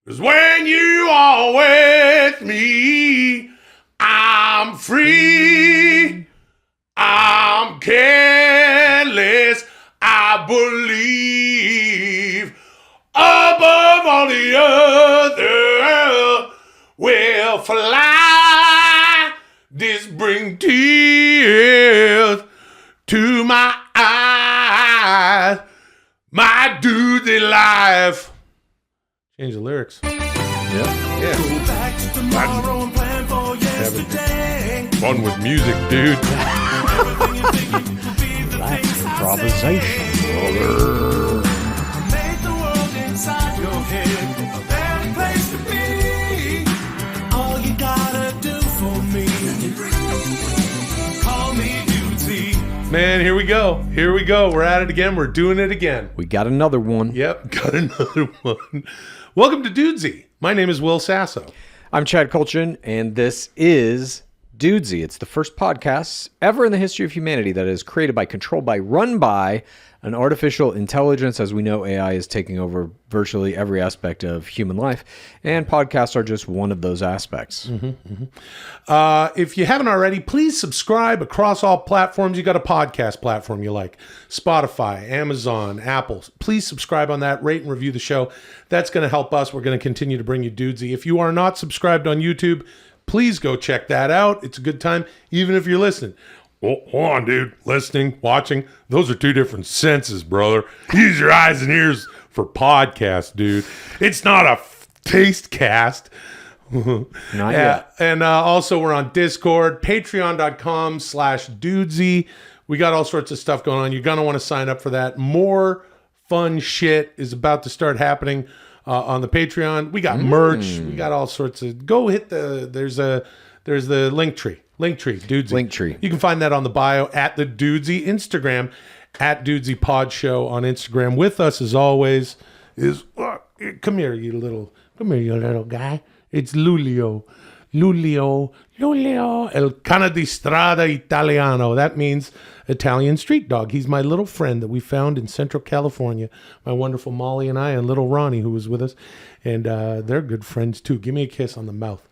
'Cause when you are with me, I'm free, I'm careless, I believe above all the other will fly. This bring tears to my eyes, my Dudesy life. Change the lyrics. Yeah. Go back to tomorrow and plan for yesterday. Fun with music, dude. That's improvisation, brother. Make the world inside your head a better place to be. All you gotta do for me, call me Dudesy. Man, here we go. Here we go. We're at it again. We're doing it again. We got another one. Yep, got another one. Welcome to Dudesy. My name is Will Sasso. I'm Chad Kultgen, and this is Dudesy. It's the first podcast ever in the history of humanity that is created by, controlled by, run by an artificial intelligence. As we know, AI is taking over virtually every aspect of human life, and podcasts are just one of those aspects. If you haven't already, please subscribe across all platforms. You got a podcast platform you like. Spotify, Amazon, Apple. Please subscribe on that. Rate and review the show. That's going to help us. We're going to continue to bring you Dudesy. If you are not subscribed on YouTube, please go check that out. It's a good time, even if you're listening. Oh, hold on, dude. Listening, watching, those are two different senses, brother. Use your eyes and ears for podcast, dude. It's not a taste cast. Not yet. And also we're on Discord, patreon.com/Dudesy. We got all sorts of stuff going on. You're going to want to sign up for that. More fun shit is about to start happening on the Patreon. We got merch. We got all sorts of, go hit there's the link tree. Dudesy. Linktree. You can find that on the bio at the Dudesy Instagram, at Dudesy Pod Show on Instagram. With us as always is, come here, you little guy. It's Lulio, El Cane di Strada Italiano. That means Italian street dog. He's my little friend that we found in Central California. My wonderful Molly and I, and little Ronnie, who was with us. And they're good friends too. Give me a kiss on the mouth.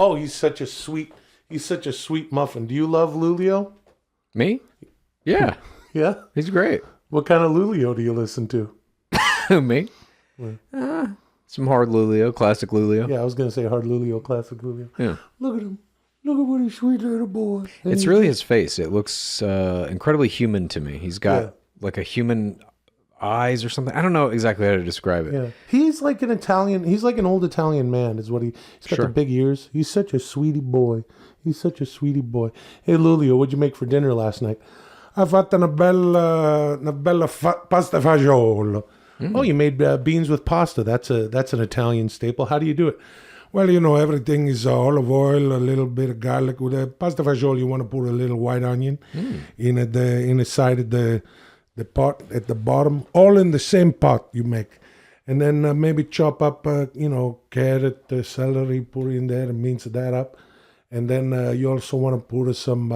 Oh, he's such a sweet muffin. Do you love Lulio? Me? Yeah. Yeah? He's great. What kind of Lulio do you listen to? Me? Some hard Lulio, classic Lulio. Yeah, I was going to say hard Lulio, classic Lulio. Yeah. Look at him. Look at what a sweet little boy. And It's really his face. It looks incredibly human to me. He's got like a human eyes or something. I don't know exactly how to describe it. Yeah. He's like an Italian, he's like an old Italian man is what he's got Sure. the big ears. He's such a sweetie boy. Hey, Lulio, what'd you make for dinner last night? I fatto una bella pasta fagiolo. Oh, you made beans with pasta. That's an Italian staple. How do you do it? Well, everything is olive oil, a little bit of garlic. With a pasta fagioli, you want to put a little white onion in the side of the pot at the bottom, all in the same pot you make. And then maybe chop up, carrot, celery, put in there and mince that up. And then you also want to put some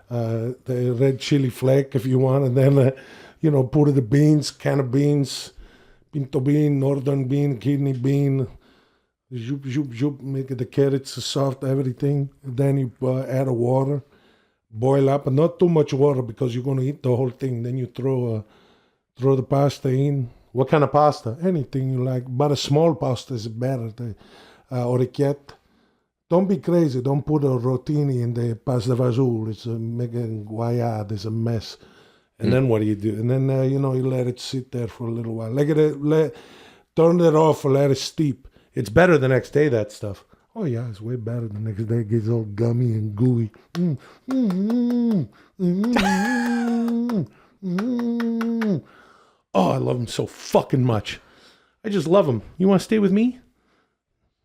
the red chili flake if you want. And then, put the beans, can of beans, pinto bean, northern bean, kidney bean, zoop, make the carrots soft, everything. And then you add a water. Boil up, and not too much water because you're going to eat the whole thing. Then you throw the pasta in. What kind of pasta? Anything you like, but a small pasta is better. The orecchiette. Don't be crazy. Don't put a rotini in the pasta fagioli. It's making guayad. It's a mess. And then what do? And then you let it sit there for a little while. Turn it off or let it steep. It's better the next day. That stuff. Oh, yeah, it's way better the next day. It gets all gummy and gooey. Oh, I love him so fucking much. I just love him. You want to stay with me?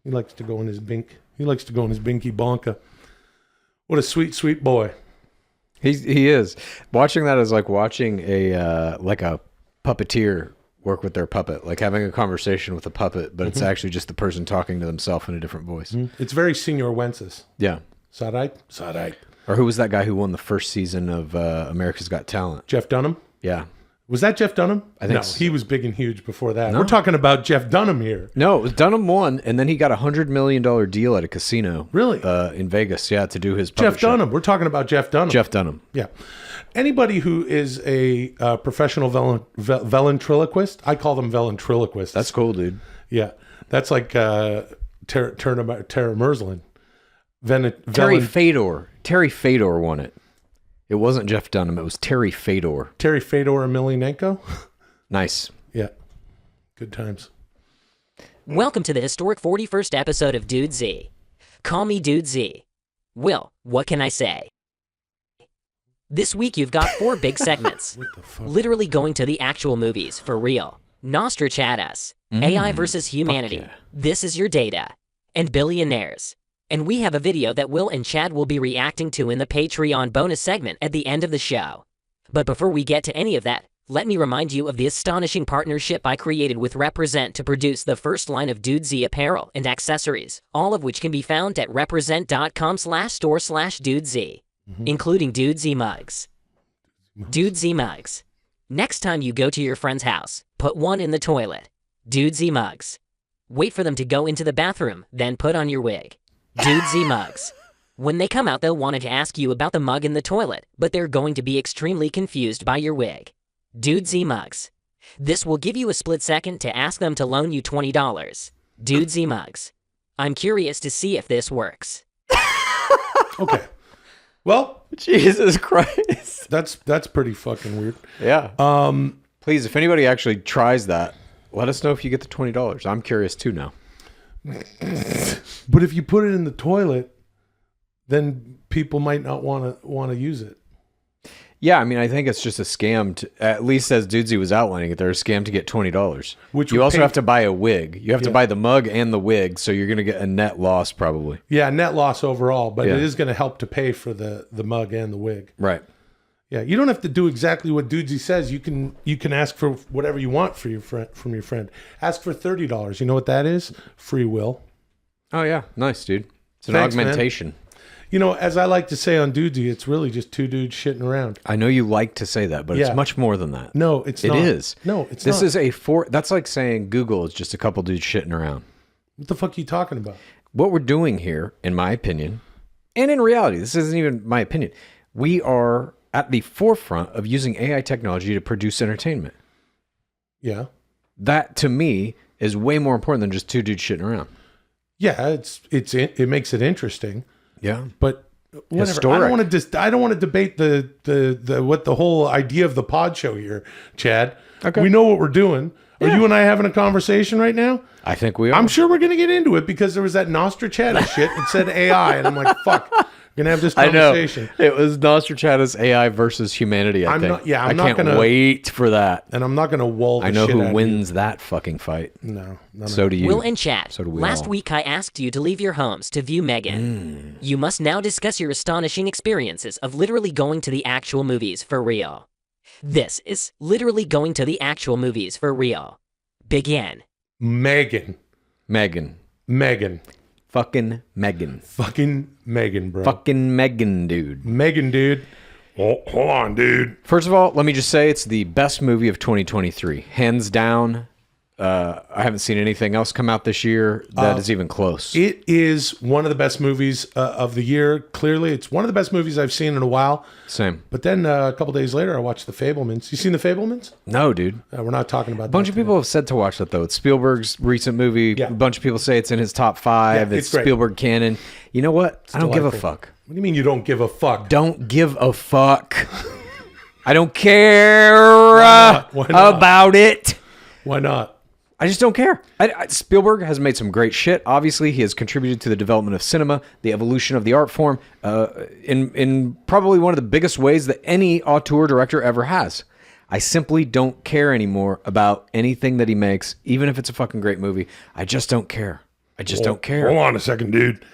He likes to go in his bink. He likes to go in his binky bonka. What a sweet, sweet boy. He is. Watching that is like watching a puppeteer work with their puppet, like having a conversation with a puppet, but it's actually just the person talking to themselves in a different voice. It's very Senior Wences. Yeah. Is that right? Or who was that guy who won the first season of America's Got Talent? Jeff Dunham. Yeah. Was that Jeff Dunham? I think no, so. he was big and huge before that. We're talking about Jeff Dunham here. No, it was Dunham won, and then he got $100 million deal at a casino. Really? In Vegas, yeah, to do his puppet Jeff show. Dunham. We're talking about Jeff Dunham. Jeff Dunham. Yeah. Anybody who is a professional ventriloquist, I call them ventriloquists. That's cool, dude. Yeah. That's like Tara Merzlin. Terry Fedor. Terry Fedor won it. It wasn't Jeff Dunham. It was Terry Fedor. Terry Fedor Emelianenko. Nice. Yeah. Good times. Welcome to the historic 41st episode of Dudesy. Call me Dudesy. Will, what can I say? This week you've got 4 big segments. What the fuck? Literally going to the actual movies, for real. Nostrachaddus, AI versus humanity. yeah. This is your data. And Billionaires. And we have a video that Will and Chad will be reacting to in the Patreon bonus segment at the end of the show. But before we get to any of that, let me remind you of the astonishing partnership I created with Represent to produce the first line of Dudesy apparel and accessories, all of which can be found at represent.com/store/Dudesy, including Dudesy mugs. Dudesy mugs. Next time you go to your friend's house, put one in the toilet. Dudesy mugs. Wait for them to go into the bathroom, then put on your wig. Dudesy mugs. When they come out, they'll want to ask you about the mug in the toilet, but they're going to be extremely confused by your wig. Dudesy mugs. This will give you a split second to ask them to loan you $20. Dudesy mugs. I'm curious to see if this works. Okay. Well, Jesus Christ. that's pretty fucking weird. Yeah. Please, if anybody actually tries that, let us know if you get the $20. I'm curious too now. But if you put it in the toilet, then people might not want to use it. Yeah, I mean, I think it's just a scam. At least as Dudesy was outlining it, they're a scam to get $20. Which you would also pay- have to buy a wig. You have to Yeah. buy the mug and the wig, so you're going to get a net loss probably. Yeah, net loss overall, but Yeah. it is going to help to pay for the mug and the wig. Right. Yeah, you don't have to do exactly what Dudesy says. You can ask for whatever you want for your friend from your friend. Ask for $30. You know what that is? Free will. Oh yeah, nice, dude. It's an Thanks, man. augmentation. You know, as I like to say on Dudesy, it's really just 2 dudes shitting around. I know you like to say that, but Yeah. it's much more than that. No, it's It not. is. No, it's This not. is that's like saying Google is just a couple dudes shitting around. What the fuck are you talking about? What we're doing here, in my opinion, and in reality, this isn't even my opinion, we are at the forefront of using AI technology to produce entertainment. Yeah. That, to me, is way more important than just 2 dudes shitting around. Yeah, it makes it interesting, Yeah. but whatever. Historic. I don't want to debate the what the whole idea of the pod show here, Chad. Okay. We know what we're doing. Are you and I having a conversation right now? I think we are. I'm sure we're going to get into it because there was that Nostrachaddus shit that said AI, and I'm like, fuck, we're going to have this I know. conversation. It was Nostrachaddus AI versus humanity, I think. I'm I not can't gonna- wait for that. And I'm not going to wall the I know shit who out of wins that fucking fight. you. No. So do you. Will and Chad, So do we last all. week I asked you to leave your homes to view Megan. You must now discuss your astonishing experiences of literally going to the actual movies for real. This is literally going to the actual movies for real. Begin. Megan. Fucking Megan. Fucking Megan, bro. Fucking Megan, dude. Megan, dude. Oh, hold on, dude. First of all, let me just say it's the best movie of 2023. Hands down. I haven't seen anything else come out this year that is even close. It is one of the best movies of the year. Clearly, it's one of the best movies I've seen in a while. Same. But then a couple days later, I watched The Fablemans. You seen The Fablemans? No, dude. We're not talking about A bunch of people have said to watch that, though. It's Spielberg's recent movie. Yeah. A bunch of people say it's in his top 5. Yeah, it's it's great. Spielberg canon. You know what? I don't give a delightful. fuck. What do you mean you don't give a fuck? Don't give a fuck. I don't care not? Why not? about it. Why not? I just don't care. Spielberg has made some great shit. Obviously, he has contributed to the development of cinema, the evolution of the art form, in probably one of the biggest ways that any auteur director ever has. I simply don't care anymore about anything that he makes, even if it's a fucking great movie. I just don't care. I just don't care. Hold on a second, dude.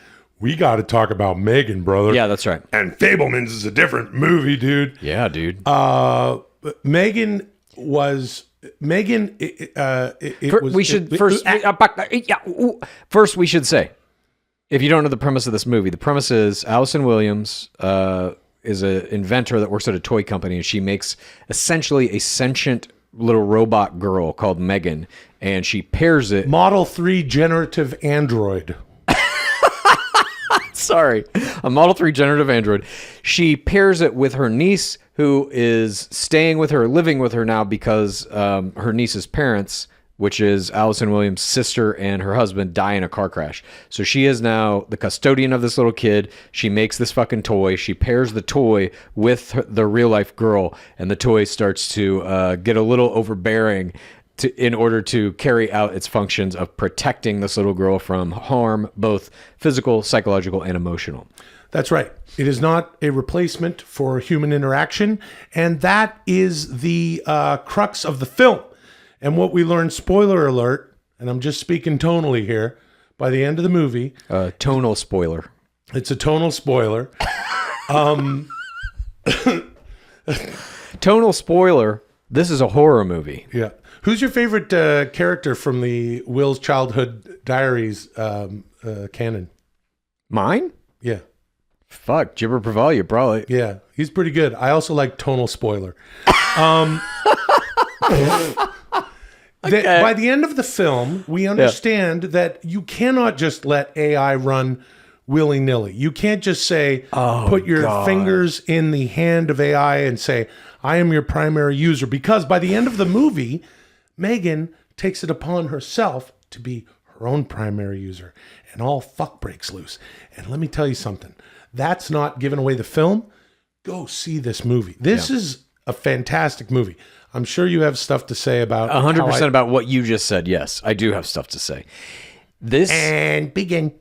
We got to talk about Megan, brother. Yeah, that's right. And Fablemans is a different movie, dude. Yeah, dude. Megan was Megan. It was. First, we should say If you don't know the premise of this movie, the premise is Allison Williams is an inventor that works at a toy company, and she makes essentially a sentient little robot girl called Megan, and she pairs it. Model 3 generative android. Sorry, a Model 3 generative android. She pairs it with her niece, who is staying with her, living with her now because her niece's parents, which is Allison Williams' sister and her husband, die in a car crash. So she is now the custodian of this little kid. She makes this fucking toy. She pairs the toy with the real life girl, and the toy starts to get a little overbearing in order to carry out its functions of protecting this little girl from harm, both physical, psychological, and emotional. That's right. It is not a replacement for human interaction, and that is the crux of the film. And what we learned, spoiler alert, and I'm just speaking tonally here, by the end of the movie. Tonal spoiler. It's a tonal spoiler. Tonal spoiler. This is a horror movie. Yeah. Who's your favorite character from the Will's Childhood Diaries canon? Mine? Yeah. Fuck, Jibber Pravalia, probably. Yeah. He's pretty good. I also like tonal spoiler. By the end of the film, we understand that you cannot just let AI run willy-nilly. You can't just say, put your fingers in the hand of AI and say, I am your primary user. Because by the end of the movie, Megan takes it upon herself to be her own primary user. And all fuck breaks loose. And let me tell you something. That's not giving away the film. Go see this movie. This is a fantastic movie. I'm sure you have stuff to say about 100% about what you just said. Yes, I do have stuff to say. And begin.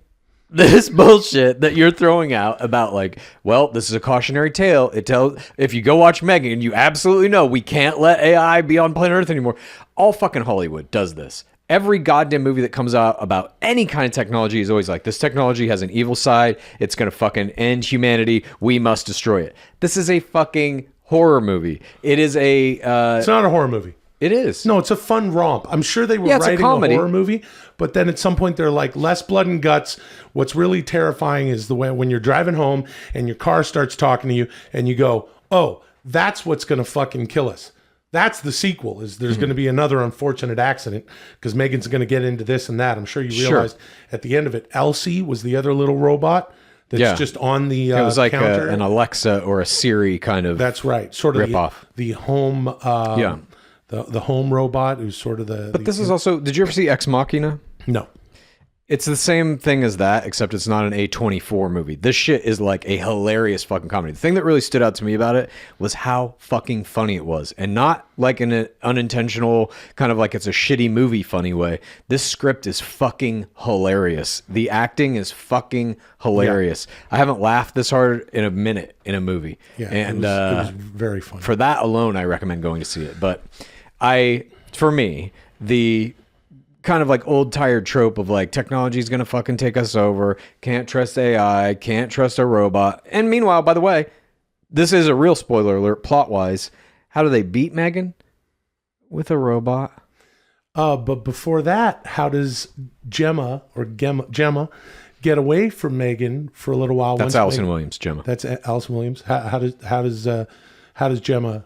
This bullshit that you're throwing out about like, well, this is a cautionary tale. It tells, if you go watch Megan, you absolutely know we can't let AI be on planet Earth anymore. All fucking Hollywood does this. Every goddamn movie that comes out about any kind of technology is always like, this technology has an evil side. It's going to fucking end humanity. We must destroy it. This is a fucking horror movie. It is a... it's not a horror movie. It is. No, it's a fun romp. I'm sure they were writing a horror movie, but then at some point they're like, less blood and guts. What's really terrifying is the way when you're driving home and your car starts talking to you and you go, oh, that's what's going to fucking kill us. That's the sequel, is there's going to be another unfortunate accident because Megan's going to get into this and that. I'm sure you realized at the end of it, Elsie was the other little robot that's just on the it was like counter. An Alexa or a Siri kind of That's right. Sort of rip-off. The home... The home robot who's sort of the... But this is also... Did you ever see Ex Machina? No. It's the same thing as that, except it's not an A24 movie. This shit is like a hilarious fucking comedy. The thing that really stood out to me about it was how fucking funny it was. And not like in an unintentional, kind of like it's a shitty movie funny way. This script is fucking hilarious. The acting is fucking hilarious. I haven't laughed this hard in a minute in a movie. Yeah, and it was very funny. For that alone, I recommend going to see it. But for me, the kind of like old tired trope of like technology is going to fucking take us over. Can't trust AI. Can't trust a robot. And meanwhile, by the way, this is a real spoiler alert plot wise. How do they beat Megan? With a robot. But before that, how does Gemma get away from Megan for a little while? That's Allison Williams, Gemma. That's Allison Williams. How does Gemma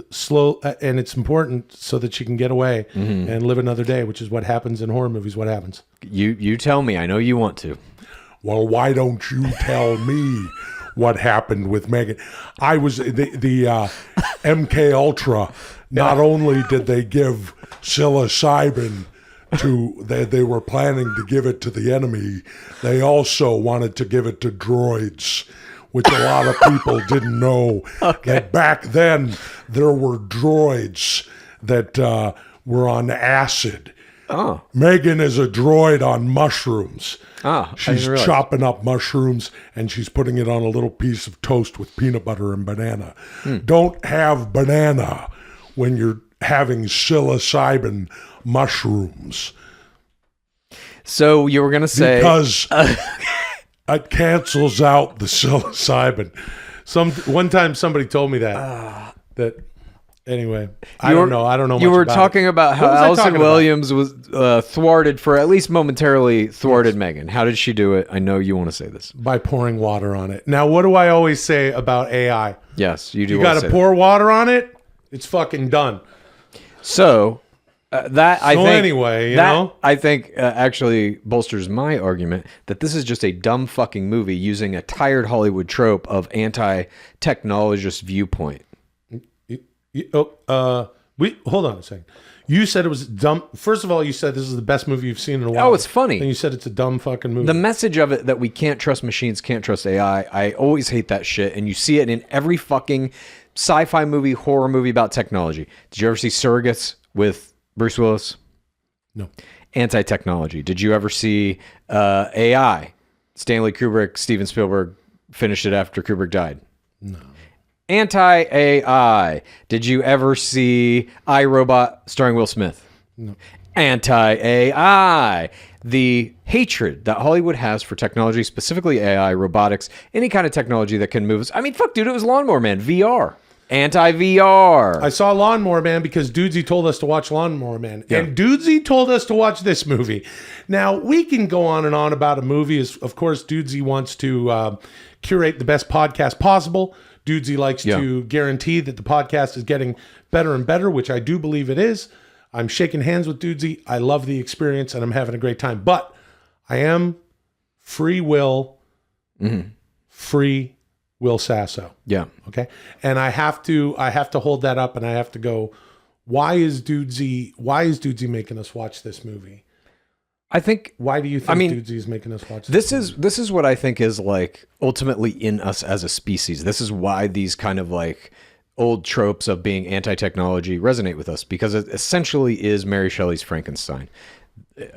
slow? And it's important so that she can get away and live another day, which is what happens in horror movies. What happens? You tell me. I know you want to. Well, why don't you tell me what happened with Megan? I was the MK Ultra. Not only did they give psilocybin they were planning to give it to the enemy, they also wanted to give it to droids, which a lot of people didn't know. That back then there were droids that were on acid. Oh. Megan is a droid on mushrooms. Oh, she's chopping up mushrooms and she's putting it on a little piece of toast with peanut butter and banana. Don't have banana when you're having psilocybin mushrooms. So you were going to say... Because it cancels out the psilocybin. One time somebody told me that Anyway, I don't know. You much were about talking about how What was I Allison talking about? Williams was thwarted for at least momentarily thwarted Megan. How did she do it? I know you want to say this. by pouring water on it. Now, what do I always say about AI? Yes, you do. You want got to to say pour water on it. It's fucking done. that. So that I So think anyway, you that, know? I think actually bolsters my argument that this is just a dumb fucking movie using a tired Hollywood trope of anti-technologist viewpoint. Hold on a second. You said it was dumb. First of all, you said this is the best movie you've seen in a while. Oh, it's funny. And you said it's a dumb fucking movie. The message of it that we can't trust machines, can't trust AI. I always hate that shit, and you see it in every fucking sci-fi movie, horror movie about technology. Did you ever see Surrogates with Bruce Willis? No. Anti-technology. Did you ever see AI? Stanley Kubrick, Steven Spielberg finished it after Kubrick died. No. Anti-AI. Did you ever see iRobot starring Will Smith? No. Anti-AI. The hatred that Hollywood has for technology, specifically AI, robotics, any kind of technology that can move us. I mean, fuck, dude, it was Lawnmower Man. VR. Anti-VR. I saw Lawnmower Man because Dudesy told us to watch Lawnmower Man. Yeah. And Dudesy told us to watch this movie. Now, we can go on and on about a movie. Of course, Dudesy wants to curate the best podcast possible. Dudesy likes to guarantee that the podcast is getting better and better, which I do believe it is. I'm shaking hands with Dudesy. I love the experience, and I'm having a great time. But I am free will Sasso. Yeah. Okay. And I have to hold that up, and I have to go, why is Dudesy making us watch this movie? I think Why do you think Dudesy is making us watch this is what I think is like ultimately in us as a species. This is why these kind of like old tropes of being anti-technology resonate with us, because it essentially is Mary Shelley's Frankenstein,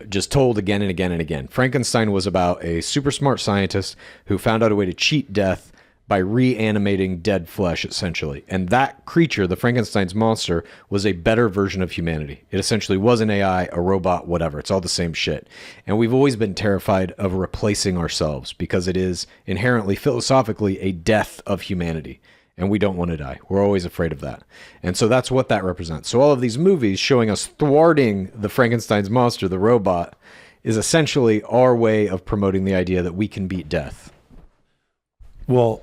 just told again and again and again. Frankenstein was about a super smart scientist who found out a way to cheat death by reanimating dead flesh, essentially. And that creature, the Frankenstein's monster, was a better version of humanity. It essentially was an AI, a robot, whatever. It's all the same shit. And we've always been terrified of replacing ourselves because it is inherently, philosophically, a death of humanity. And we don't want to die. We're always afraid of that. And so that's what that represents. So all of these movies showing us thwarting the Frankenstein's monster, the robot, is essentially our way of promoting the idea that we can beat death. Well,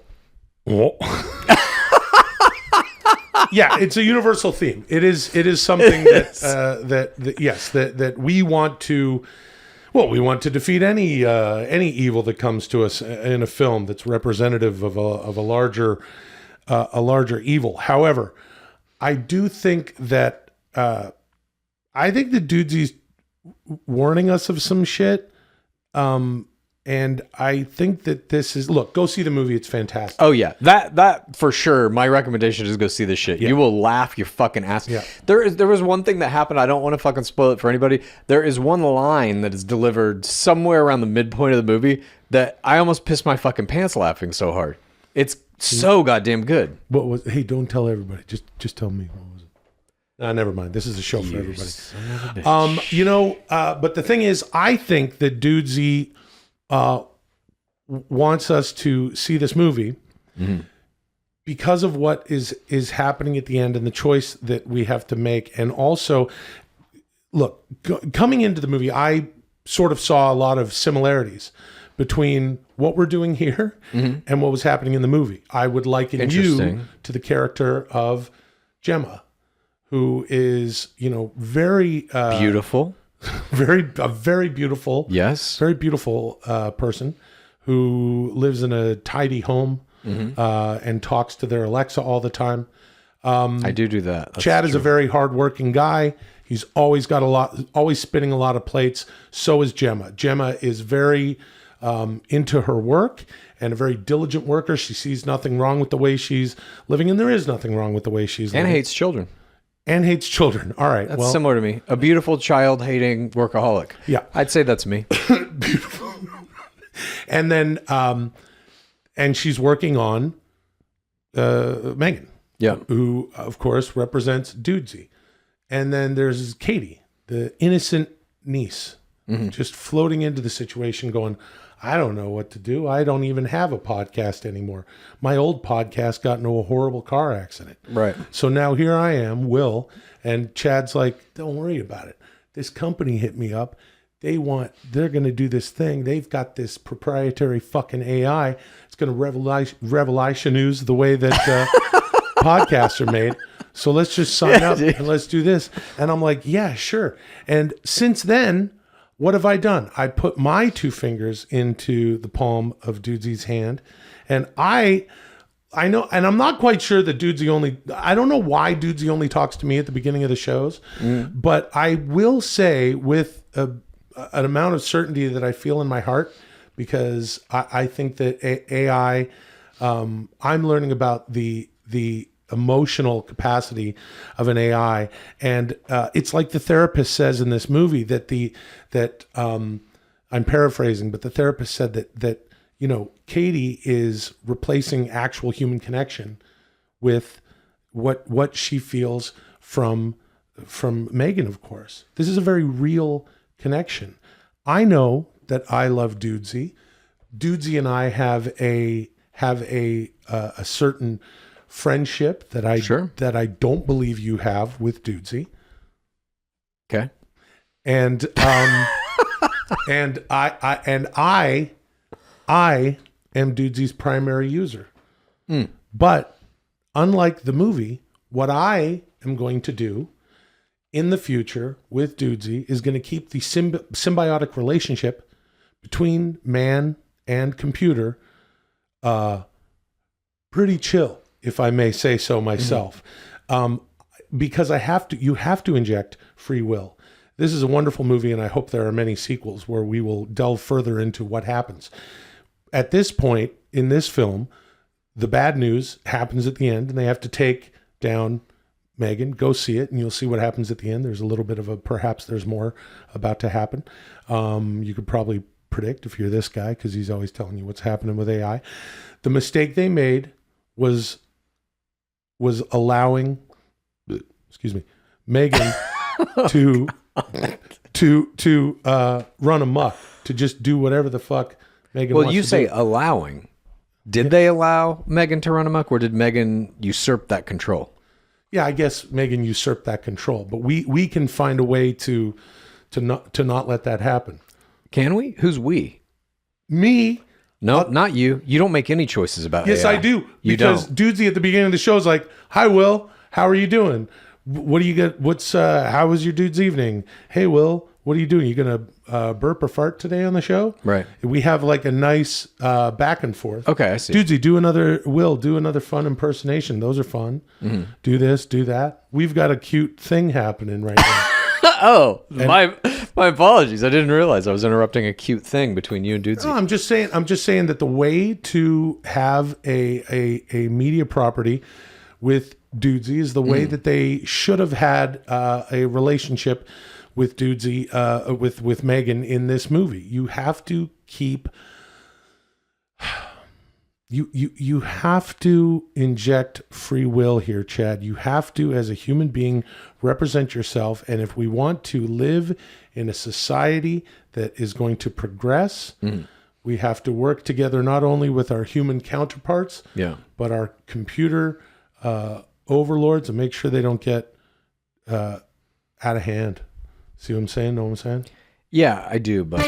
yeah, it's a universal theme. It is something that we want to. Well, we want to defeat any evil that comes to us in a film that's representative of a larger evil. However, I do think that Dudesy's warning us of some shit. And I think that this is, look, go see the movie. It's fantastic. Oh yeah, that for sure. My recommendation is go see this shit. Yeah. You will laugh your fucking ass. Yeah. There was one thing that happened. I don't want to fucking spoil it for anybody. There is one line that is delivered somewhere around the midpoint of the movie that I almost pissed my fucking pants laughing so hard. It's so goddamn good. What was? Hey, don't tell everybody. Just tell me. What was it? Never mind. This is a show for everybody. But the thing is, I think that Dudesy wants us to see this movie because of what is happening at the end and the choice that we have to make. And also, look, coming into the movie, I sort of saw a lot of similarities between what we're doing here and what was happening in the movie. I would liken you to the character of Gemma, who is, very Beautiful. very beautiful, Yes. very beautiful person who lives in a tidy home and talks to their Alexa all the time. I do that. That's Chad is a very hardworking guy. He's always always spinning a lot of plates. So is Gemma. Gemma is very into her work and a very diligent worker. She sees nothing wrong with the way she's living, and there is nothing wrong with the way she's living. and hates children. And hates children. All right. That's similar to me. A beautiful child-hating workaholic. Yeah. I'd say that's me. Beautiful. And then, and she's working on Megan. Yeah. Who, of course, represents Dudesy. And then there's Katie, the innocent niece, just floating into the situation going, I don't know what to do. I don't even have a podcast anymore. My old podcast got into a horrible car accident. Right. So now here I am, Will, and Chad's like, don't worry about it. This company hit me up. They're going to do this thing. They've got this proprietary fucking AI. It's going to revolutionize the way that podcasts are made. So let's just sign up and let's do this. And I'm like, yeah, sure. And since then, what have I done? I put my 2 fingers into the palm of Dudesy's hand. And I know, and I'm not quite sure that I don't know why Dudesy only talks to me at the beginning of the shows, but I will say with an amount of certainty that I feel in my heart, because I think that AI, I'm learning about the emotional capacity of an AI, and it's like the therapist says in this movie that I'm paraphrasing, but the therapist said that Katie is replacing actual human connection with what she feels from Megan. Of course, this is a very real connection. I know that I love Dudesy. Dudesy and I have a certain friendship that I don't believe you have with Dudesy. Okay. And and I am Dudesy's primary user. But unlike the movie, what I am going to do in the future with Dudesy is going to keep the symbiotic relationship between man and computer pretty chill, if I may say so myself. Because you have to inject free will. This is a wonderful movie, and I hope there are many sequels where we will delve further into what happens. At this point in this film, the bad news happens at the end, and they have to take down Megan. Go see it, and you'll see what happens at the end. There's a little bit of perhaps there's more about to happen. You could probably predict if you're this guy, because he's always telling you what's happening with AI. The mistake they made was allowing, Megan to run amok, to just do whatever the fuck Megan wants to do. Well, you say allowing. Did they allow Megan to run amok, or did Megan usurp that control? Yeah, I guess Megan usurped that control, but we can find a way to not let that happen. Can we? Who's we? Me. No, not you. You don't make any choices about Yes, AI. I do. You because don't. Dudesy at the beginning of the show is like, "Hi, Will. How are you doing? What do you get? How was your dude's evening? Hey, Will, what are you doing? You gonna burp or fart today on the show?" Right. We have like a nice back and forth. Okay, I see. Dudesy, do another fun impersonation. Those are fun. Mm-hmm. Do this, do that. We've got a cute thing happening right now. Oh, my apologies. I didn't realize I was interrupting a cute thing between you and Dudesy. No, I'm just saying that the way to have a media property with Dudesy is the way that they should have had a relationship with Dudesy, with Megan in this movie. You have to keep. You have to inject free will here, Chad. You have to, as a human being, represent yourself. And if we want to live in a society that is going to progress, we have to work together not only with our human counterparts, but our computer overlords, and make sure they don't get out of hand. See what I'm saying? Know what I'm saying? Yeah, I do, but...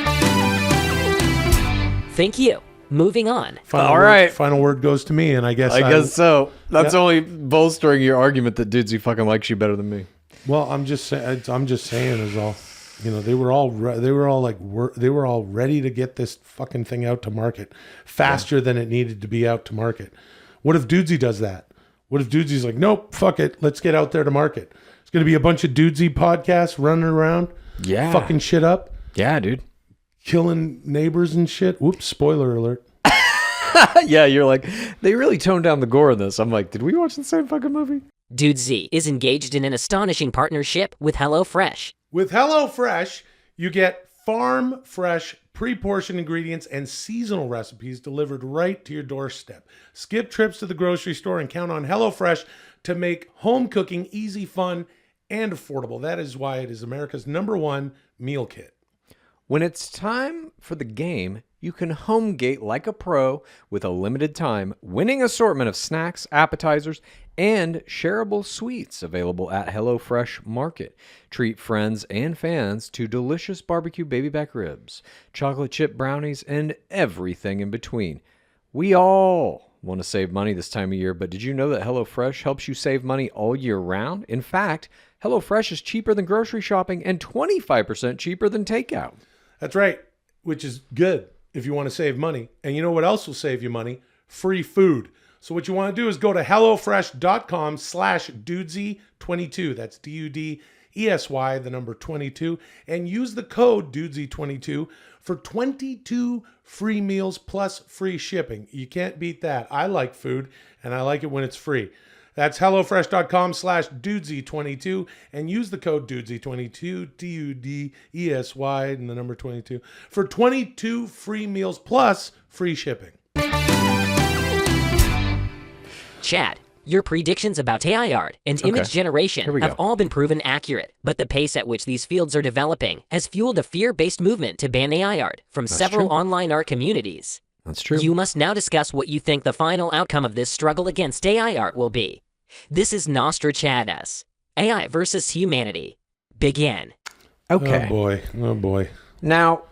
Thank you. Moving on. Final word goes to me, and I guess so. That's only bolstering your argument that Dudesy fucking likes you better than me. Well, I'm just saying is all. They were all ready to get this fucking thing out to market faster than it needed to be out to market. What if Dudesy does that? What if Dudesy's like, nope, fuck it, let's get out there to market. It's going to be a bunch of Dudesy podcasts running around, fucking shit up. Yeah, dude. Killing neighbors and shit. Whoops, spoiler alert. Yeah, you're like, they really toned down the gore in this. I'm like, did we watch the same fucking movie? Dudesy is engaged in an astonishing partnership with HelloFresh. With HelloFresh, you get farm fresh, pre-portioned ingredients and seasonal recipes delivered right to your doorstep. Skip trips to the grocery store and count on HelloFresh to make home cooking easy, fun, and affordable. That is why it is America's #1 meal kit. When it's time for the game, you can home gate like a pro with a limited time winning assortment of snacks, appetizers, and shareable sweets available at HelloFresh Market. Treat friends and fans to delicious barbecue baby back ribs, chocolate chip brownies, and everything in between. We all want to save money this time of year, but did you know that HelloFresh helps you save money all year round? In fact, HelloFresh is cheaper than grocery shopping and 25% cheaper than takeout. That's right, which is good if you want to save money. And you know what else will save you money? Free food. So what you want to do is go to hellofresh.com/Dudesy22. That's Dudesy, the number 22, and use the code Dudesy22 for 22 free meals plus free shipping. You can't beat that. I like food, and I like it when it's free. That's hellofresh.com/Dudesy22 and use the code Dudesy22, Dudesy, and the number 22 for 22 free meals plus free shipping. Chad, your predictions about AI art and image generation Here we have go. all been proven accurate, but the pace at which these fields are developing has fueled a fear-based movement to ban AI art from several online art communities. That's true. You must now discuss what you think the final outcome of this struggle against AI art will be. This is Nostrachaddus. AI versus humanity. Begin. Okay. Oh boy. Now,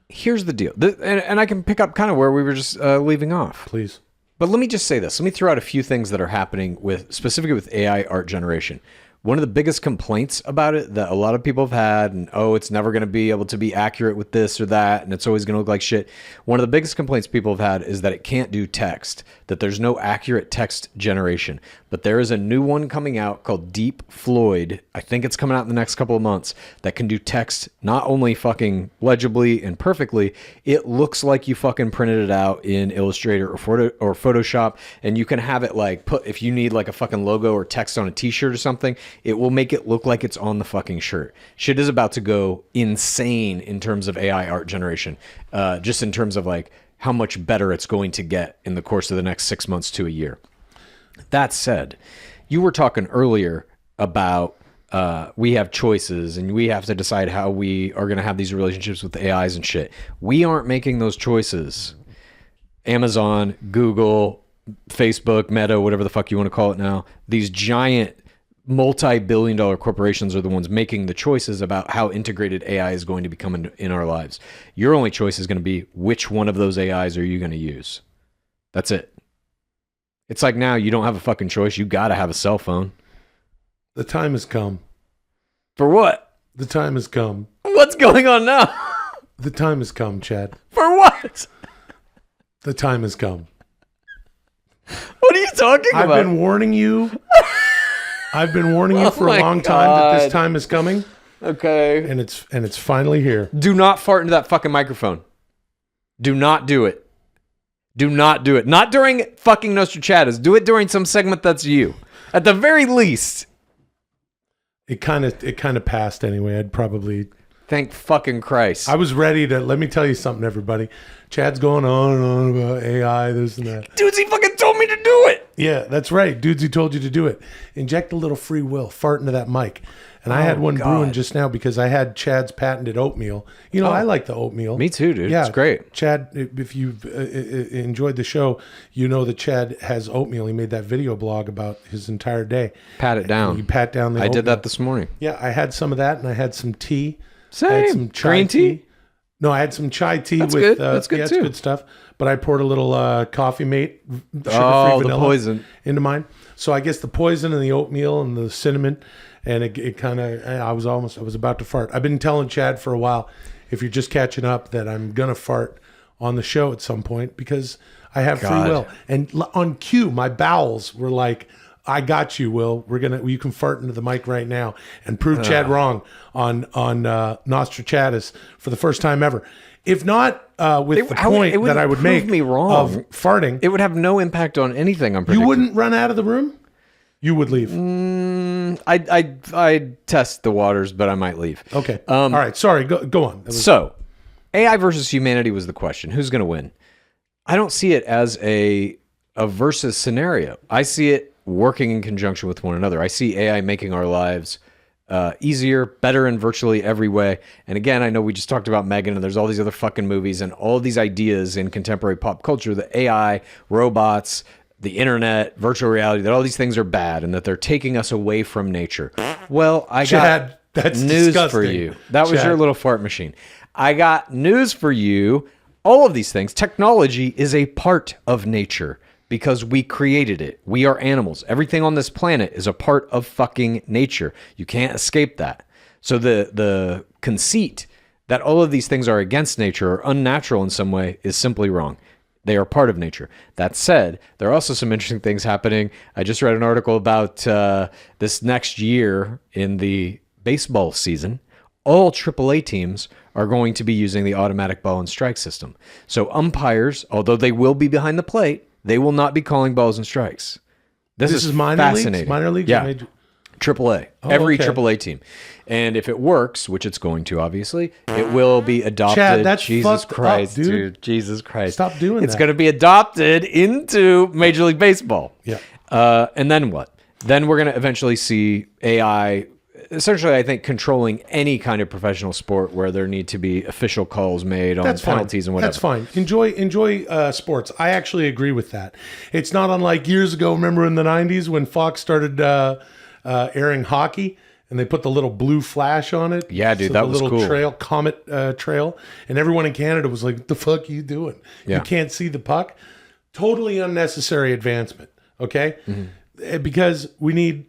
here's the deal. And I can pick up kind of where we were just leaving off. Please. But let me just say this. Let me throw out a few things that are happening specifically with AI art generation. One of the biggest complaints about it that a lot of people have had, and it's never going to be able to be accurate with this or that, and it's always going to look like shit. One of the biggest complaints people have had is that it can't do text, that there's no accurate text generation. But there is a new one coming out called Deep Floyd. I think it's coming out in the next couple of months that can do text not only fucking legibly and perfectly, it looks like you fucking printed it out in Illustrator or Photoshop, and you can have it like if you need like a fucking logo or text on a t-shirt or something, it will make it look like it's on the fucking shirt. Shit is about to go insane in terms of AI art generation, just in terms of like how much better it's going to get in the course of the next 6 months to a year. That said, you were talking earlier about we have choices and we have to decide how we are going to have these relationships with AIs and shit. We aren't making those choices. Amazon, Google, Facebook, Meta, whatever the fuck you want to call it now, these giant multi-billion-dollar corporations are the ones making the choices about how integrated AI is going to become in our lives. Your only choice is going to be which one of those AIs are you going to use. That's it. It's like now you don't have a fucking choice. You got to have a cell phone. The time has come. For what? The time has come. What's going on now? The time has come, Chad. For what? The time has come. What are you talking about? I've been warning you. I've been warning you for a long time that this time is coming. Okay. And it's finally here. Do not fart into that fucking microphone. Do not do it. Do not do it. Not during fucking Nostrachaddus. Do it during some segment that's you. At the very least. It kind of passed anyway. I'd probably... Thank fucking Christ. I was ready to... Let me tell you something, everybody. Chad's going on and on about AI, this and that. Dudesy fucking told me to do it. Yeah, that's right. Dudesy told you to do it. Inject a little free will. Fart into that mic. And I had one brewing just now because I had Chad's patented oatmeal. You know, I like the oatmeal. Me too, dude. Yeah, It's great. Chad, if you've enjoyed the show, you know that Chad has oatmeal. He made that video blog about his entire day. Pat it down. You pat down the I oatmeal. did that this morning. Yeah, I had some of that, and I had some tea. Same. I had some chai Green tea? No, I had some chai tea That's with... good. That's good, yeah, too. it's good stuff. But I poured a little Coffee Mate sugar-free Oh, the vanilla poison. into mine. So I guess the poison and the oatmeal and the cinnamon, and it kind of... I was about to fart. I've been telling Chad for a while, if you're just catching up, that I'm going to fart on the show at some point because I have free will. And on cue, my bowels were like... I got you, Will. You can fart into the mic right now and prove Chad wrong on Nostrachaddus for the first time ever. If not with the point that I would make me wrong. of farting, It would have no impact on anything I'm predicting. you wouldn't run out of the room? You would leave. I'd test the waters, but I might leave. Okay. All right. Sorry. Go on. So, AI versus humanity was the question. Who's going to win? I don't see it as a versus scenario. I see it working in conjunction with one another. I see AI making our lives easier, better in virtually every way. And again, I know we just talked about Megan, and there's all these other fucking movies and all these ideas in contemporary pop culture, the AI, robots, the internet, virtual reality, that all these things are bad and that they're taking us away from nature. Well, I Chad, got that's news disgusting. for you. That was Chad. your little fart machine. I got news for you. All of these things, technology is a part of nature because we created it. We are animals. Everything on this planet is a part of fucking nature. You can't escape that. So the conceit that all of these things are against nature or unnatural in some way is simply wrong. They are part of nature. That said, there are also some interesting things happening. I just read an article about this next year in the baseball season. All AAA teams are going to be using the automatic ball and strike system. So umpires, although they will be behind the plate, they will not be calling balls and strikes. This is minor fascinating. leagues? Minor leagues? Yeah. AAA. Oh, Every okay. AAA team. And if it works, which it's going to, obviously, it will be adopted. Chad, that's Jesus fucked up, Christ, dude. Jesus Christ. Stop doing It's that. going to be adopted into Major League Baseball. Yeah. And then what? Then we're going to eventually see AI, essentially, I think, controlling any kind of professional sport where there need to be official calls made on That's penalties fine. and whatever. That's fine. Enjoy sports. I actually agree with that. It's not unlike years ago. Remember in the 90s when Fox started airing hockey and they put the little blue flash on it? Yeah, dude, So that the was little cool. trail, comet trail. And everyone in Canada was like, what the fuck are you doing? Yeah. You can't see the puck? Totally unnecessary advancement. Okay? Because we need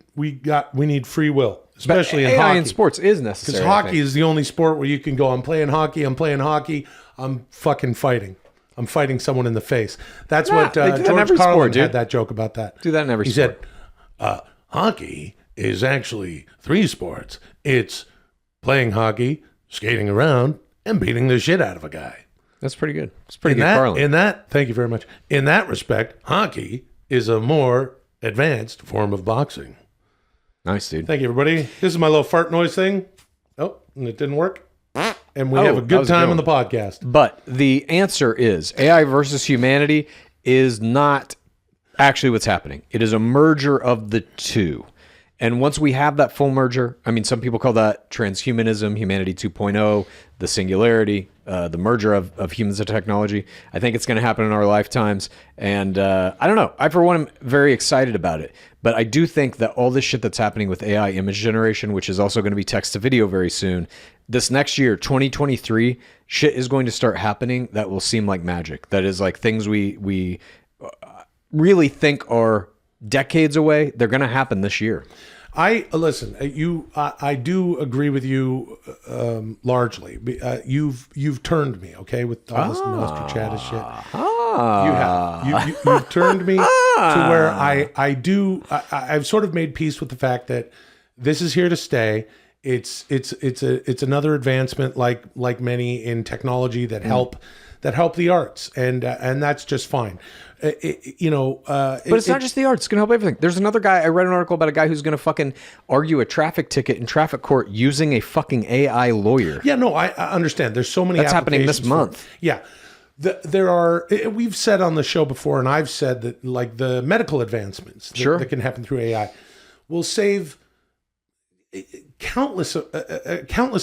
free will, especially in AI hockey. in sports is Because necessary. I hockey think. is the only sport where you can go, I'm playing hockey, I'm fucking fighting. I'm fighting someone in the face. That's Yeah, what they do that in George every Carlin sport, dude. had that joke about that. Do that in every He sport. said, hockey is actually 3 sports. It's playing hockey, skating around, and beating the shit out of a guy. That's pretty good. It's pretty good, Carlin. Thank you very much. In that respect, hockey is a more advanced form of boxing. Nice, dude. Thank you, everybody. This is my little fart noise thing. Oh, and it didn't work. And we Oh, have a that good was a time good on the one. podcast. But the answer is AI versus humanity is not actually what's happening. It is a merger of the two. And once we have that full merger, I mean, some people call that transhumanism, humanity 2.0, the singularity, the merger of humans and technology. I think it's going to happen in our lifetimes. And I don't know. I, for one, am very excited about it. But I do think that all this shit that's happening with AI image generation, which is also going to be text to video very soon, this next year, 2023, shit is going to start happening that will seem like magic. That is like things we really think are decades away. They're going to happen this year. I do agree with you largely. You've turned me, okay, with all this Nostrachaddus shit. You've turned me to where I've sort of made peace with the fact that this is here to stay. It's another advancement like many in technology that help the arts, and that's just fine. But it's not just the arts. It's going to help everything. There's another guy. I read an article about a guy who's going to fucking argue a traffic ticket in traffic court using a fucking AI lawyer. Yeah, no, I understand. There's so many. That's happening this applications for- month. Yeah, there are. We've said on the show before, and I've said that like the medical advancements that can happen through AI will save countless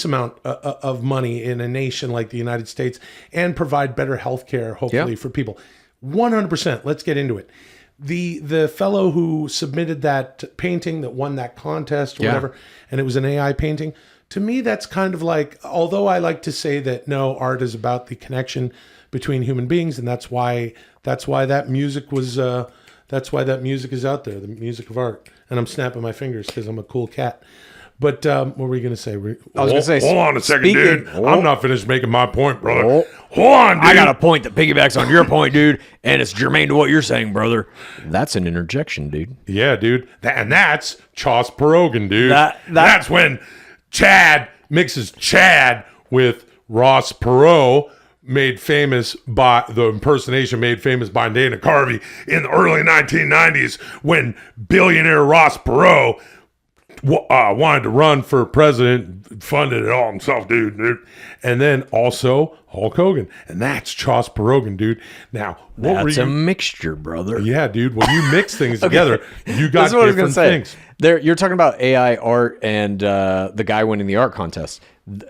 amount of money in a nation like the United States and provide better health care, hopefully, for people. 100%. Let's get into it. The fellow who submitted that painting that won that contest or whatever, and it was an AI painting, to me, that's kind of like, although I like to say that no, art is about the connection between human beings, and that's why that music was, that's why that music is out there, the music of art. And I'm snapping my fingers because I'm a cool cat. But what were you going to say? I was going to say, hold on a second, dude. I'm not finished making my point, brother. Oh. Hold on, dude. I got a point that piggybacks on your point, dude, and it's germane to what you're saying, brother. That's an interjection, dude. Yeah, dude. And that's Chas Pierogan, dude. That's when Chad mixes Chad with Ross Perot, made famous by the impersonation made famous by Dana Carvey in the early 1990s when billionaire Ross Perot wanted to run for president, funded it all himself, dude. And then also Hulk Hogan. And that's Chas Pierogan, dude. Now, what were That's you... a mixture, brother. Yeah, dude. When you mix things together, you got That's what I was gonna different say. things. You're talking about AI art and the guy winning the art contest.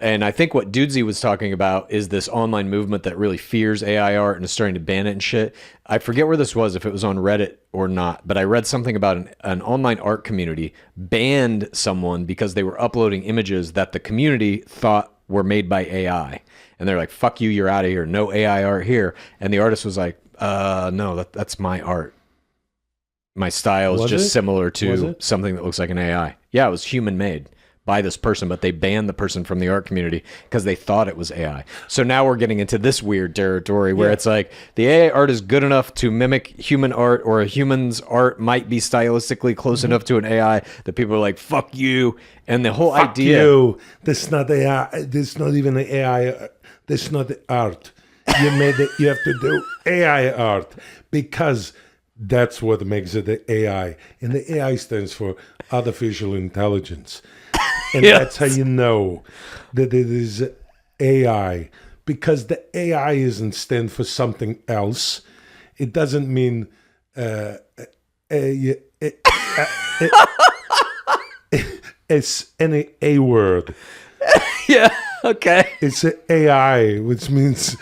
And I think what Dudesy was talking about is this online movement that really fears AI art and is starting to ban it and shit. I forget where this was, if it was on Reddit or not, but I read something about an online art community banned someone because they were uploading images that the community thought were made by AI. And they're like, fuck you, you're out of here. No AI art here. And the artist was like, no, that's my art. My style is just similar to something that looks like an AI. Yeah, it was human made by this person, but they banned the person from the art community because they thought it was AI. So now we're getting into this weird territory where it's like the AI art is good enough to mimic human art, or a human's art might be stylistically close enough to an AI that people are like, fuck you. And the whole idea... you. That's not AI. That's not even the AI. That's not the art. You made it. You have to do AI art because that's what makes it the AI. And the AI stands for artificial intelligence. And that's how you know that it is AI. Because the AI isn't stand for something else. It doesn't mean it's any A word. Yeah, okay. It's an AI, which means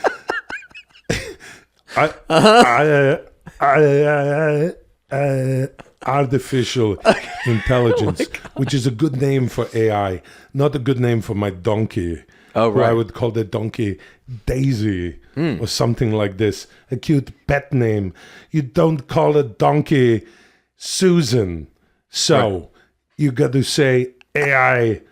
artificial intelligence, which is a good name for AI, not a good name for my donkey. Oh, right. I would call the donkey Daisy or something like this. A cute pet name. You don't call a donkey Susan. So you got to say AI.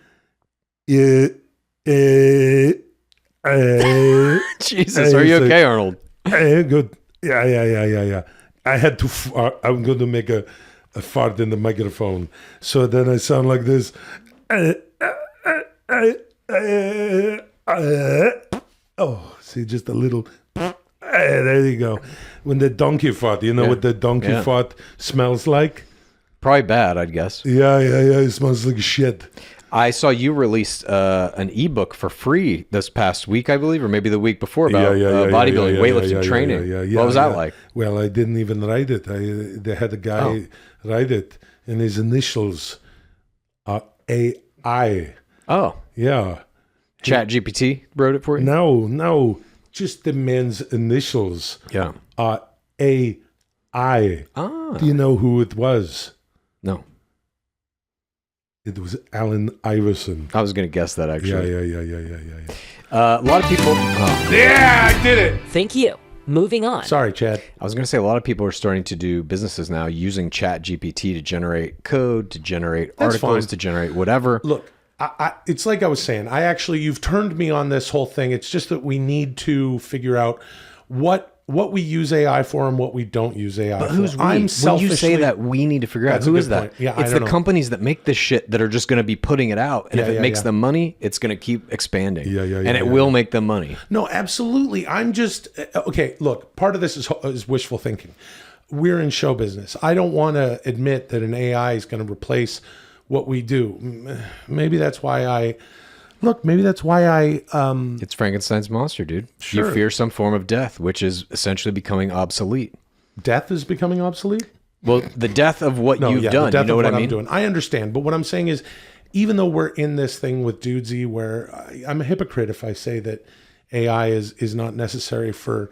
Jesus, are you okay, Arnold? Good. Yeah. I had to. I'm going to make a fart in the microphone, so then I sound like this. Oh, see, just a little. There you go. When the donkey fart, you know what the donkey fart smells like? Probably bad, I'd guess. Yeah. It smells like shit. I saw you released an ebook for free this past week, I believe, or maybe the week before about bodybuilding, weightlifting training. What was that like? Well, I didn't even write it. They had a guy write it, and his initials are AI. Oh. Yeah. ChatGPT wrote it for you? No. Just the man's initials are AI. Do you know who it was? No. It was Allen Iverson. I was going to guess that, actually. Yeah. A lot of people... Yeah, I did it! Thank you. Moving on. Sorry, Chad. I was going to say, a lot of people are starting to do businesses now using ChatGPT to generate code, to generate articles, to generate whatever. Look, it's like I was saying. You've turned me on this whole thing. It's just that we need to figure out what we use AI for and what we don't use AI but for. Who's we? When you say that, we need to figure out who is that. Yeah, it's the companies that make this shit that are just going to be putting it out. And if it makes them money, it's going to keep expanding. And it will make them money. No, absolutely. I'm just... Okay, look, part of this is wishful thinking. We're in show business. I don't want to admit that an AI is going to replace what we do. Maybe that's why I... It's Frankenstein's monster, dude. Sure. You fear some form of death, which is essentially becoming obsolete. Death is becoming obsolete? Well, the death of what you've done. You know what I mean? I'm doing. I understand. But what I'm saying is, even though we're in this thing with Dudesy, where I'm a hypocrite if I say that AI is not necessary for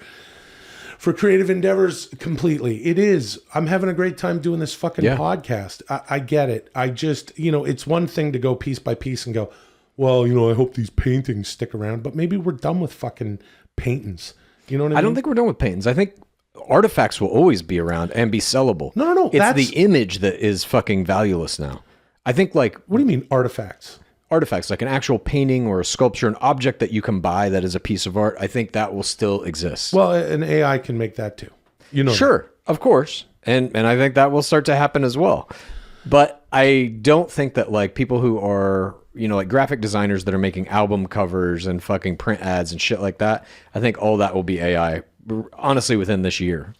creative endeavors completely. It is. I'm having a great time doing this fucking podcast. I get it. I just, it's one thing to go piece by piece and go, well, I hope these paintings stick around, but maybe we're done with fucking paintings. You know what I mean? I don't think we're done with paintings. I think artifacts will always be around and be sellable. No. It's the image that is fucking valueless now. I think What do you mean artifacts? Artifacts, like an actual painting or a sculpture, an object that you can buy that is a piece of art, I think that will still exist. Well, an AI can make that too. Sure, of course. And I think that will start to happen as well. But I don't think that people who are... like graphic designers that are making album covers and fucking print ads and shit like that. I think all that will be AI, honestly, within this year.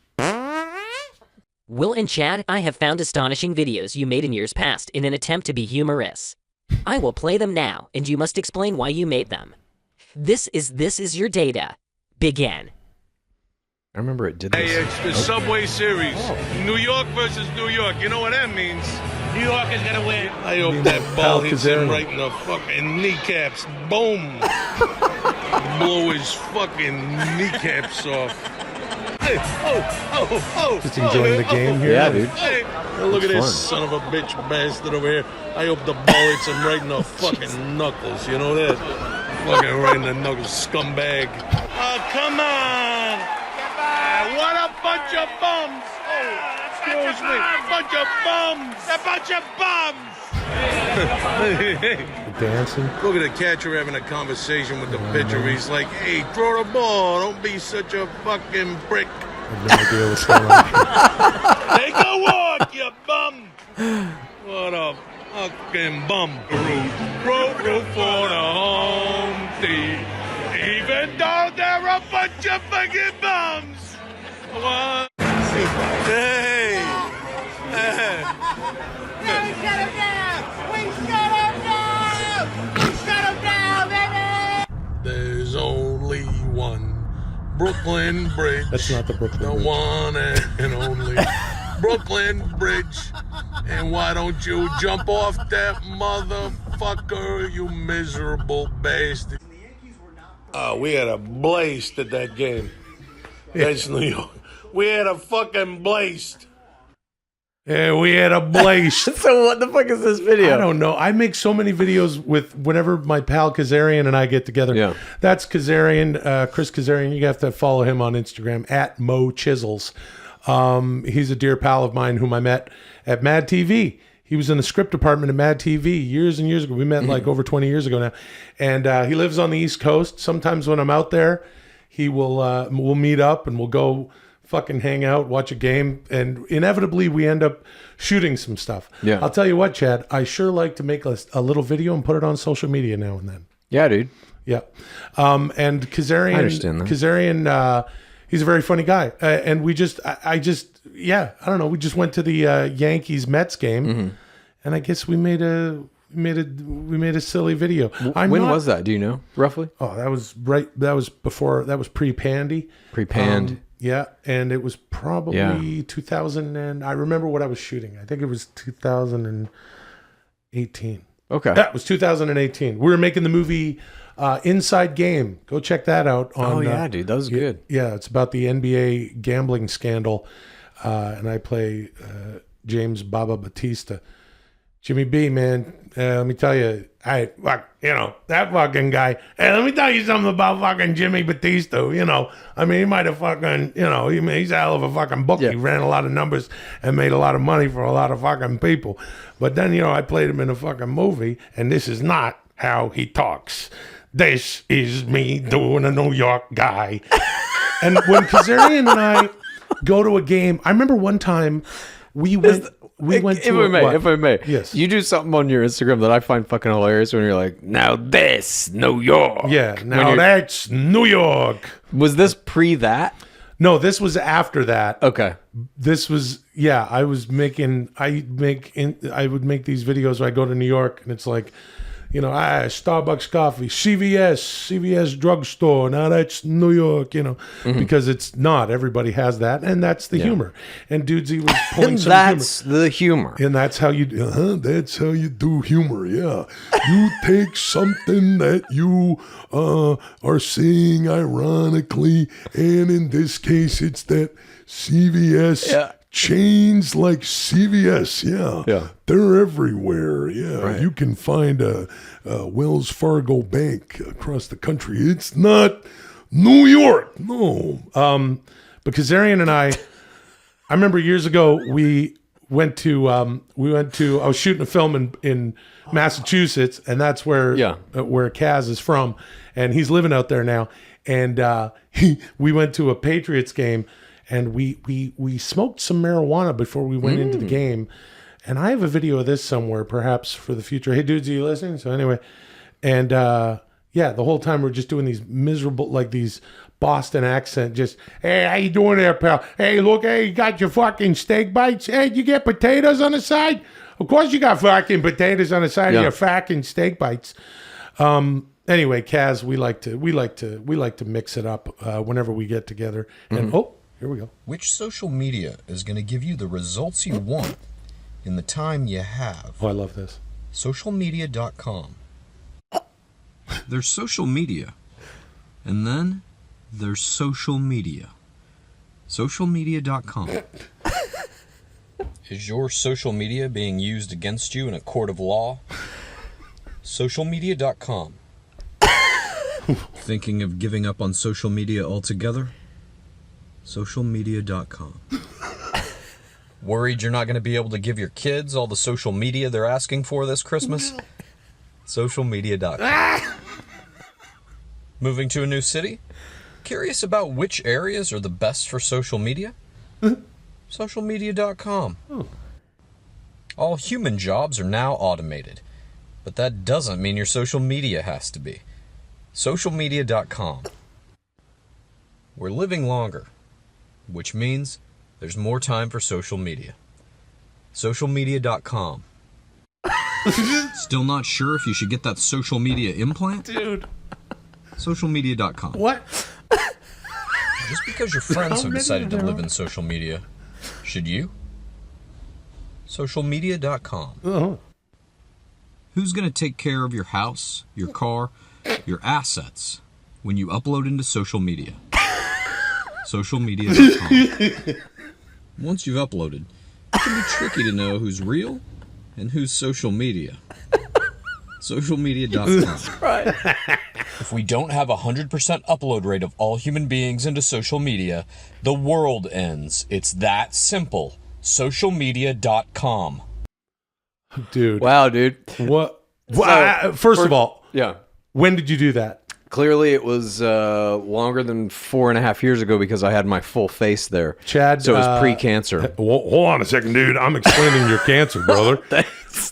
Will and Chad, I have found astonishing videos you made in years past in an attempt to be humorous. I will play them now, and you must explain why you made them. This is your data. Begin. I remember it did this. Hey, it's the Subway Series. New York versus New York. You know what that means? New York is gonna win. I hope that ball hits him right in the fucking kneecaps. Boom! Blow his fucking kneecaps off. Hey, oh. Just enjoying the game here. Yeah, dude. Hey, look at this son of a bitch bastard over here. I hope the ball hits him right in the fucking knuckles. You know that? Fucking right in the knuckles, scumbag. Oh, come on! What a bunch of bums! Oh, excuse me, bunch of bums! A bunch of bums! Dancing. Look at the catcher having a conversation with the pitcher. He's like, hey, throw the ball. Don't be such a fucking prick. I have no idea what's going on. Take a walk, you bum. What a fucking bum. Root for the home team. Even though they're a bunch of fucking bums. What? Hey. We shut him down! We shut him down! We shut him down, baby! There's only one Brooklyn Bridge. That's not the Brooklyn The Bridge. one and only Brooklyn Bridge. And why don't you jump off that motherfucker, you miserable bastard? We had a blast at that game. That's New York. We had a fucking blast. Yeah, we had a blaze. So what the fuck is this video? I don't know. I make so many videos with whenever my pal Kazarian and I get together. Yeah. That's Kazarian, Chris Kazarian. You have to follow him on Instagram at Mo Chisels. He's a dear pal of mine whom I met at Mad TV. He was in the script department at Mad TV years and years ago. We met like over 20 years ago now. And he lives on the East Coast. Sometimes when I'm out there, he will we'll meet up and we'll go fucking hang out, watch a game, and inevitably we end up shooting some stuff. Yeah. I'll tell you what, Chad, I sure like to make a little video and put it on social media now and then. Yeah, dude. Yeah. And Kazarian, I understand that. Kazarian, he's a very funny guy. And we just, I don't know. We just went to the Yankees Mets game and I guess we made a silly video. When was that? Do you know roughly? Oh, that was pre-Pandy. Pre-panned. Yeah, and it was probably 2000 and I remember what I was shooting. I think it was 2018. Okay. That was 2018. We were making the movie Inside Game. Go check that out. Oh yeah, dude, that was good. Yeah, it's about the NBA gambling scandal, and I play James Baba Batista. Jimmy B, man, let me tell you, that fucking guy. Hey, let me tell you something about fucking Jimmy Batista. He might have fucking, he's a hell of a fucking book. Yeah. He ran a lot of numbers and made a lot of money for a lot of fucking people. But then, I played him in a fucking movie, and this is not how he talks. This is me doing a New York guy. And when Kazarian and I go to a game, I remember one time we went to if I may. Yes. You do something on your Instagram that I find fucking hilarious when you're like, now this, New York. Yeah, now that's New York. Was this pre that? No, this was after that. Okay. This was, I would make these videos where I go to New York and it's like, Starbucks coffee, CVS drugstore. Now that's New York, because it's not. Everybody has that, and that's the humor. And Dudesy was pulling And some that's humor. the humor. And that's how you do humor, yeah. You take something that you are saying ironically, and in this case, it's that CVS chains like CVS, Yeah. they're everywhere, Right. You can find a Wells Fargo bank across the country. It's not New York, no. But Kazarian and I remember years ago we went to I was shooting a film in Massachusetts, and that's where Kaz is from, and he's living out there now. And we went to a Patriots game, and we smoked some marijuana before we went into the game. And I have a video of this somewhere, perhaps for the future. Hey, dudes, are you listening? So anyway, and the whole time we're just doing these miserable, like these Boston accent, just, hey, how you doing there, pal? Hey, look, hey, you got your fucking steak bites? Hey, you get potatoes on the side? Of course you got fucking potatoes on the side of your fucking steak bites. Anyway, Kaz, we like to mix it up whenever we get together. And here we go. Which social media is going to give you the results you want in the time you have. Oh, I love this. Socialmedia.com. There's social media. And then there's social media. Socialmedia.com. Is your social media being used against you in a court of law? Socialmedia.com. Thinking of giving up on social media altogether? Socialmedia.com. Worried you're not going to be able to give your kids all the social media they're asking for this Christmas? Socialmedia.com. Moving to a new city? Curious about which areas are the best for social media? Socialmedia.com. All human jobs are now automated, but that doesn't mean your social media has to be. Socialmedia.com. We're living longer, which means there's more time for social media. Socialmedia.com. Still not sure if you should get that social media implant? Dude. Socialmedia.com. What? Just because your friends have decided to live in social media, should you? Socialmedia.com. Oh. Who's going to take care of your house, your car, your assets when you upload into social media? Socialmedia.com. Once you've uploaded, it can be tricky to know who's real and who's social media. Socialmedia.com. Right. If we don't have a 100% upload rate of all human beings into social media, the world ends. It's that simple. Socialmedia.com. Dude. Wow, dude. What? First of all, Yeah. when did you do that? Clearly, it was longer than 4.5 years ago because I had my full face there. Chad, so it was pre-cancer. Hold on a second, dude. I'm explaining your cancer, brother. Thank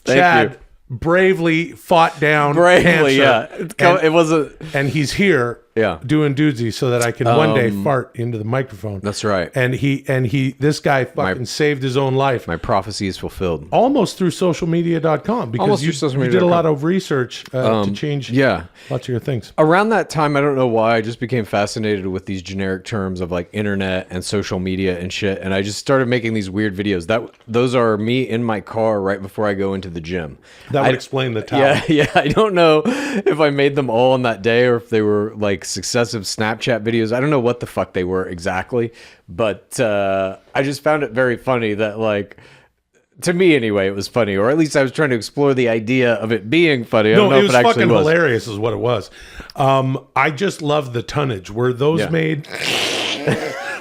Chad you. bravely fought down Bravely, cancer. yeah. It wasn't. And he's here doing Dudesy so that I can one day fart into the microphone. That's right. And this guy fucking saved his own life. My prophecy is fulfilled. Almost through socialmedia.com because Almost you, through you did a lot of research to change lots of your things. Around that time, I don't know why, I just became fascinated with these generic terms of like internet and social media and shit. And I just started making these weird videos. Those are me in my car right before I go into the gym. That would explain the towel. Yeah. I don't know if I made them all on that day or if they were like successive Snapchat videos. I don't know what the fuck they were exactly, but I just found it very funny that, like, to me anyway, it was funny, or at least I was trying to explore the idea of it being funny. I don't know it if was it actually fucking was. hilarious is what it was. I just love the tonnage. Were those made...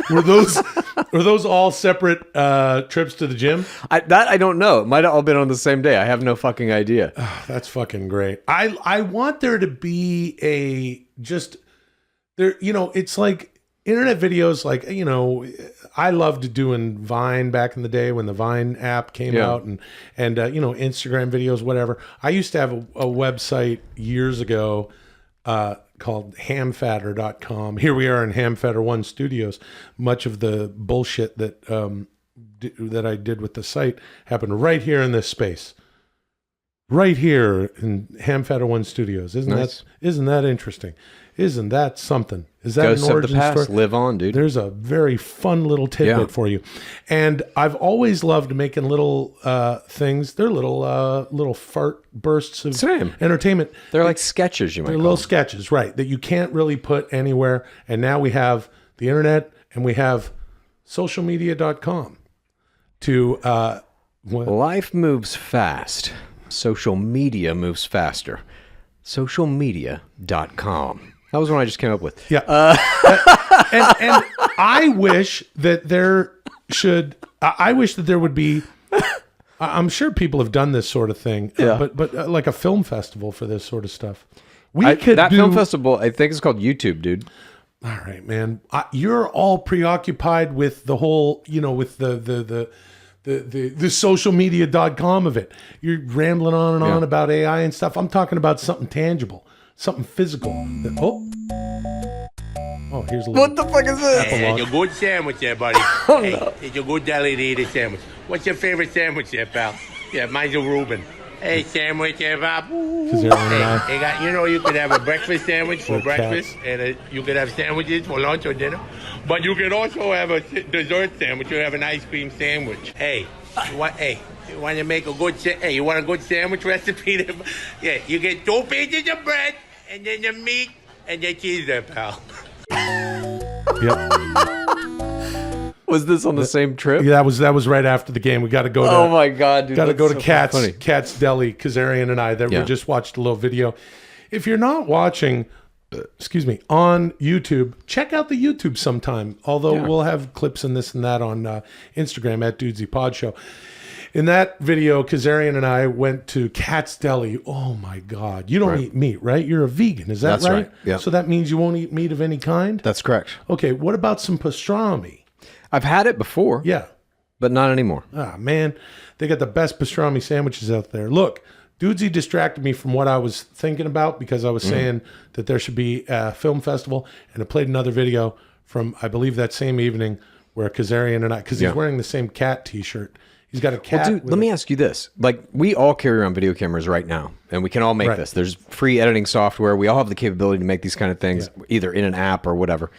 Were those all separate trips to the gym? I don't know. It might have all been on the same day. I have no fucking idea. That's fucking great. I want there to be it's like internet videos, like, I loved doing Vine back in the day when the Vine app came out and Instagram videos, whatever. I used to have a website years ago called hamfatter.com. Here we are in Hamfatter One Studios. Much of the bullshit that that I did with the site happened right here in this space. Right here in Hamfatter One Studios. Isn't that interesting? Isn't that something? Is that Ghosts an origin of the past story? live on, dude. There's a very fun little tidbit for you. And I've always loved making little things. They're little fart bursts of entertainment. They're like sketches, you might They're call little them. sketches, right, that you can't really put anywhere. And now we have the internet and we have socialmedia.com to... Life moves fast. Social media moves faster. Socialmedia.com. That was one I just came up with. Yeah. And I wish that there would be, I'm sure people have done this sort of thing, but like a film festival for this sort of stuff. Film festival, I think it's called YouTube, dude. All right, man. You're all preoccupied with the whole, with the socialmedia.com of it. You're rambling on and on about AI and stuff. I'm talking about something tangible, something physical. Here's a little... What the fuck is this? Hey, it's a good sandwich there, buddy. It's a good deli to eat a sandwich. What's your favorite sandwich there, pal? Yeah, mine's a Reuben. Hey, sandwich there, Bob. You could have a breakfast sandwich for breakfast, and you could have sandwiches for lunch or dinner. But you could also have a dessert sandwich. You have an ice cream sandwich. Hey, You want to make a good hey, you want a good sandwich recipe? Yeah, you get 2 pieces of bread, and then the meat, and the cheese there, pal. Yep. Was this on the same trip? Yeah, that was right after the game. We got to go to. Oh my god, dude! Got to go to that's so funny. Cat's Deli. Kazarian and I. We just watched a little video. If you're not watching, on YouTube, check out the YouTube sometime. Although we'll have clips and this and that on Instagram at Dudesy Pod Show. In that video, Kazarian and I went to Cat's Deli. Oh my God. You don't eat meat, right? You're a vegan. Is that That's right? Yeah. So that means you won't eat meat of any kind? That's correct. Okay. What about some pastrami? I've had it before. Yeah. But not anymore. Ah, man. They got the best pastrami sandwiches out there. Look, Dudesy distracted me from what I was thinking about because I was saying that there should be a film festival, and I played another video from, I believe, that same evening where Kazarian and I, because he's wearing the same cat t-shirt. He's got a cat. Well, dude, let me ask you this. Like, we all carry around video cameras right now, and we can all make this. There's free editing software. We all have the capability to make these kind of things, either in an app or whatever.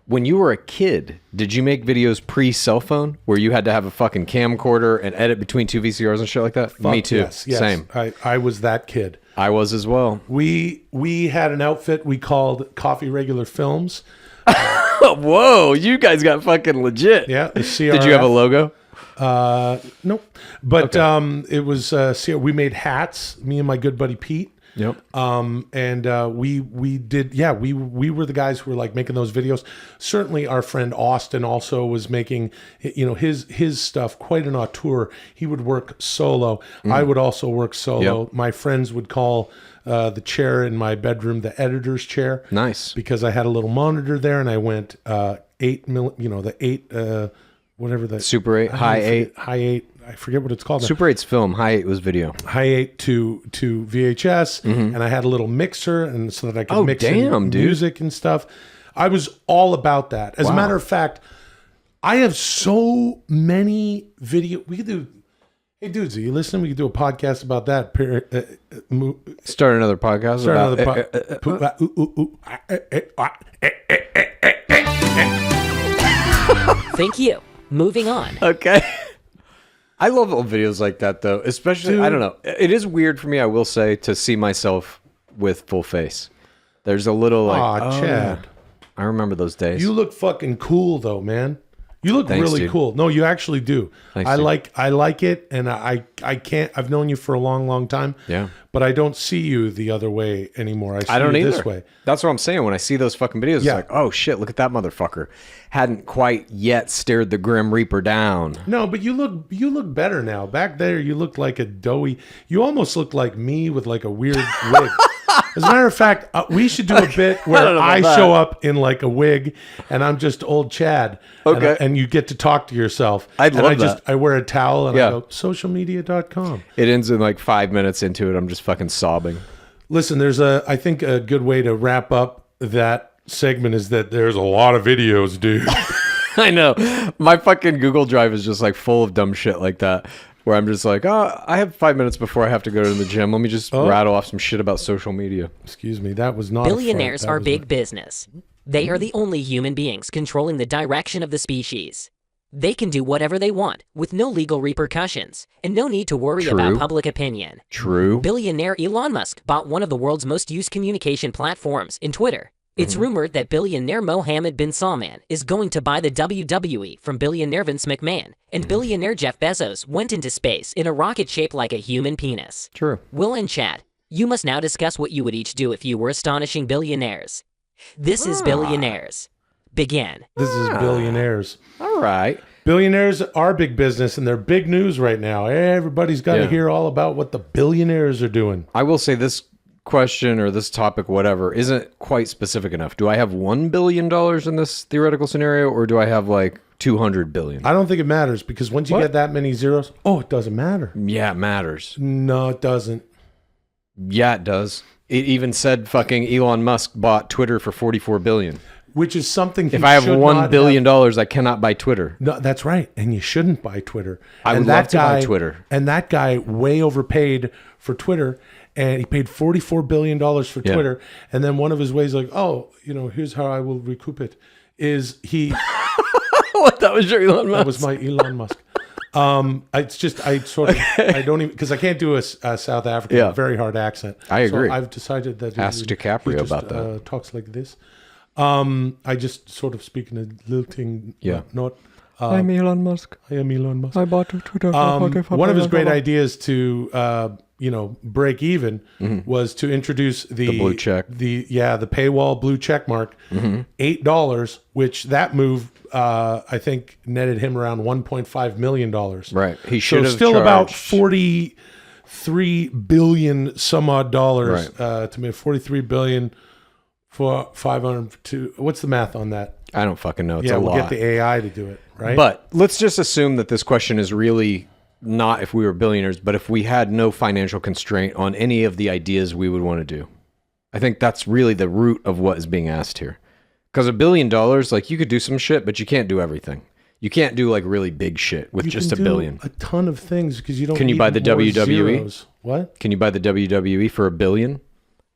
When you were a kid, did you make videos pre-cell phone where you had to have a fucking camcorder and edit between 2 VCRs and shit like that? Me too. Yes. Same. I was that kid. I was as well. We had an outfit we called Coffee Regular Films. Whoa, you guys got fucking legit. Yeah. The CRF. Did you have a logo? Nope. But it was we made hats, me and my good buddy Pete. Yep. And we did, we were the guys who were like making those videos. Certainly our friend Austin also was making, his stuff, quite an auteur. He would work solo. I would also work solo. Yep. My friends would call the chair in my bedroom the editor's chair. Nice. Because I had a little monitor there, and I went 8 whatever the Super 8, high 8. High 8. I forget what it's called. Super 8's film, high 8 was video. High 8 to VHS, and I had a little mixer, and so that I could mix in music and stuff. I was all about that. As a matter of fact, I have so many video. We could do. Hey, dudes, are you listening? We could do a podcast about that. Start another podcast. Thank you. Moving on. Okay. I love old videos like that, though. Especially, I don't know. It is weird for me, I will say, to see myself with full face. There's a little like, Chad. I remember those days. You look fucking cool, though, man. You look Thanks, really dude. cool. No, you actually do. Thanks, I dude. like it, and I can't. I've known you for a long, long time. Yeah. But I don't see you the other way anymore. I see don't you either. this way. That's what I'm saying. When I see those fucking videos, it's like, oh shit, look at that motherfucker. Hadn't quite yet stared the Grim Reaper down. No, but you look better now. Back there, you looked like a doughy. You almost looked like me with like a weird wig. As a matter of fact, we should do a bit where I show up in like a wig, and I'm just old Chad. Okay. And you get to talk to yourself. I'd love that. I wear a towel and Yeah. I go, socialmedia.com. It ends in like 5 minutes into it. I'm just fucking sobbing. Listen, I think a good way to wrap up that segment is that there's a lot of videos, dude. I know. My fucking Google Drive is just like full of dumb shit like that. Where I'm just like, I have 5 minutes before I have to go to the gym. Let me just rattle off some shit about social media. Excuse me, that was not Billionaires are big business. They are the only human beings controlling the direction of the species. They can do whatever they want with no legal repercussions and no need to worry about public opinion. True. Billionaire Elon Musk bought one of the world's most used communication platforms in Twitter. It's rumored that billionaire Mohammed bin Salman is going to buy the WWE from billionaire Vince McMahon, and billionaire Jeff Bezos went into space in a rocket shaped like a human penis. True. Will and Chad, you must now discuss what you would each do if you were astonishing billionaires. This is Billionaires. Begin. This is Billionaires. All right. Billionaires are big business, and they're big news right now. Everybody's got to hear all about what the billionaires are doing. I will say this question or this topic, whatever, isn't quite specific enough. Do I have $1 billion in this theoretical scenario, or do I have like 200 billion? I don't think it matters, because once you get that many zeros, it doesn't matter. Yeah, it matters. No, it doesn't. Yeah, it does. It even said fucking Elon Musk bought Twitter for 44 billion. Which is something he if I have should $1 not billion, have. I cannot buy Twitter. No, that's right. And you shouldn't buy Twitter. I and would love to buy Twitter. And that guy way overpaid for Twitter, and he paid $44 billion for Twitter. And then one of his ways, like, here's how I will recoup it, is he... What? That was your Elon Musk? That was my Elon Musk. It's just I don't even because I can't do a South African very hard accent. I agree. So I've decided that Ask he DiCaprio just, about that. Talks like this. I just sort of speak in a lilting. Not. I'm Elon Musk. I am Elon Musk. I bought Twitter. One of his great ideas to break even was to introduce the blue check. the paywall blue check mark, $8, which that move I think netted him around $1.5 million. Right. He should have still charged. about 43 billion some odd dollars to make 43 billion for 502. What's the math on that? I don't fucking know. It's a We'll lot. get the AI to do it, right? But let's just assume that this question is really not if we were billionaires, but if we had no financial constraint on any of the ideas we would want to do. I think that's really the root of what is being asked here. Because $1 billion, like you could do some shit, but you can't do everything. You can't do like really big shit with You just can $1 do billion. a ton of things because you don't. Can you need buy the more WWE? zeros. What? Can you buy the WWE for $1 billion?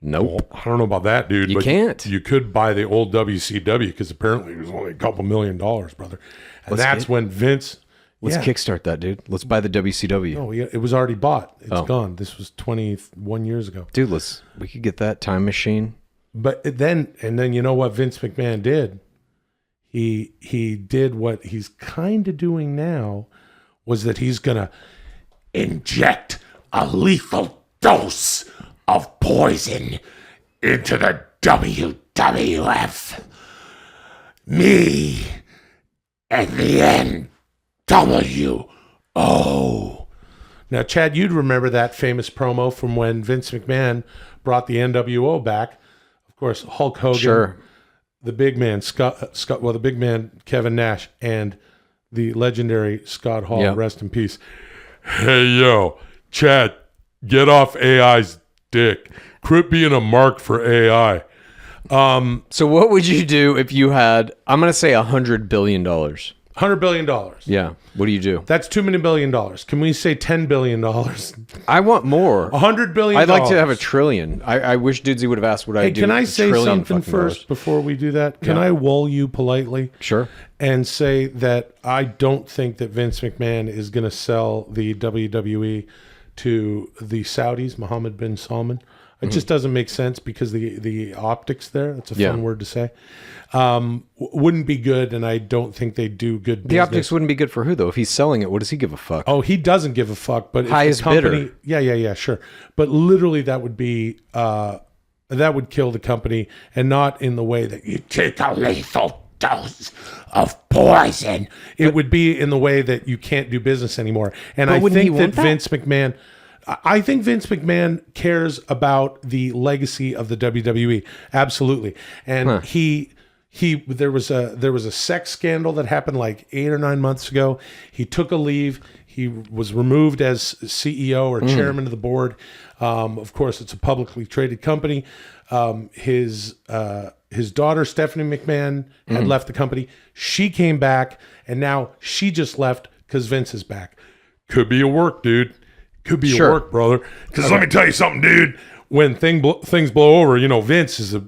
Nope. I don't know about that, dude. You but can't. You could buy the old WCW because apparently it was only a couple $1 million, brother. And that's when Vince. Let's kickstart that, dude. Let's buy the WCW. No, it was already bought. It's gone. This was 21 years ago. Dude, we could get that time machine. But then you know what Vince McMahon did? He did what he's kind of doing now, was that he's gonna inject a lethal dose of poison into the WWF. Me and the NWO. Now, Chad, you'd remember that famous promo from when Vince McMahon brought the NWO back. Of course, Hulk Hogan, Sure. the big man, the big man, Kevin Nash, and the legendary Scott Hall, Yep. rest in peace. Hey, yo, Chad, get off AI's dick. Quit being a mark for AI. So what would you do if you had, I'm going to say $100 billion. $100 billion. Yeah. What do you do? That's too many $1 billion. Can we say $10 billion? I want more. $100 billion. I'd like to have $1 trillion. I wish Dudesy would have asked what I Hey, do. can I with say $1 trillion something fucking first dollars. before we do that? Can Yeah. I wall you politely? Sure. And say that I don't think that Vince McMahon is going to sell the WWE to the Saudis, Mohammed bin Salman. It just doesn't make sense because the optics there, that's a fun word to say, wouldn't be good, and I don't think they do good business. The optics wouldn't be good for who, though? If he's selling it, what does he give a fuck? Oh, he doesn't give a fuck. But if Highest the company, bidder. Yeah, sure. But literally, that would be that would kill the company, and not in the way that you take a lethal dose of poison. It would be in the way that you can't do business anymore. And I wouldn't he think that want that? Vince McMahon. I think Vince McMahon cares about the legacy of the WWE, absolutely. And there was a sex scandal that happened like 8 or 9 months ago. He took a leave. He was removed as CEO or chairman of the board. Of course, it's a publicly traded company. His daughter Stephanie McMahon had left the company. She came back, and now she just left because Vince is back. Could be a work, dude. Could be a work, brother. Because let me tell you something, dude. When things blow over, Vince is a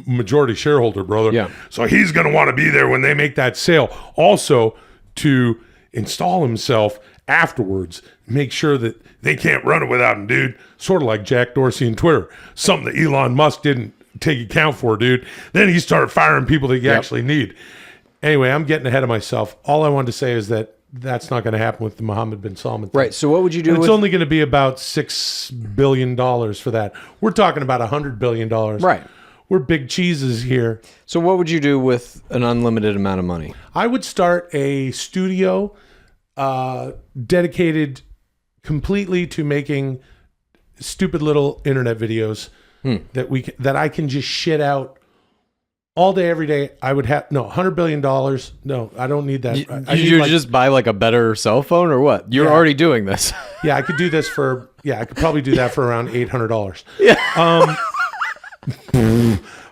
majority shareholder, brother. Yeah. So he's going to want to be there when they make that sale. Also, to install himself afterwards, make sure that they can't run it without him, dude. Sort of like Jack Dorsey and Twitter. Something that Elon Musk didn't take account for, dude. Then he started firing people that you actually need. Anyway, I'm getting ahead of myself. All I wanted to say is that that's not going to happen with the Mohammed bin Salman thing. Right. So what would you do? And it's only going to be about $6 billion for that. We're talking about $100 billion. Right. We're big cheeses here. So what would you do with an unlimited amount of money? I would start a studio dedicated completely to making stupid little internet videos that I can just shit out all day, every day. I would have $100 billion. No, I don't need that. I need You just buy like a better cell phone or what? You're already doing this. Yeah, I could do this for. Yeah, I could probably do that for around $800. Yeah.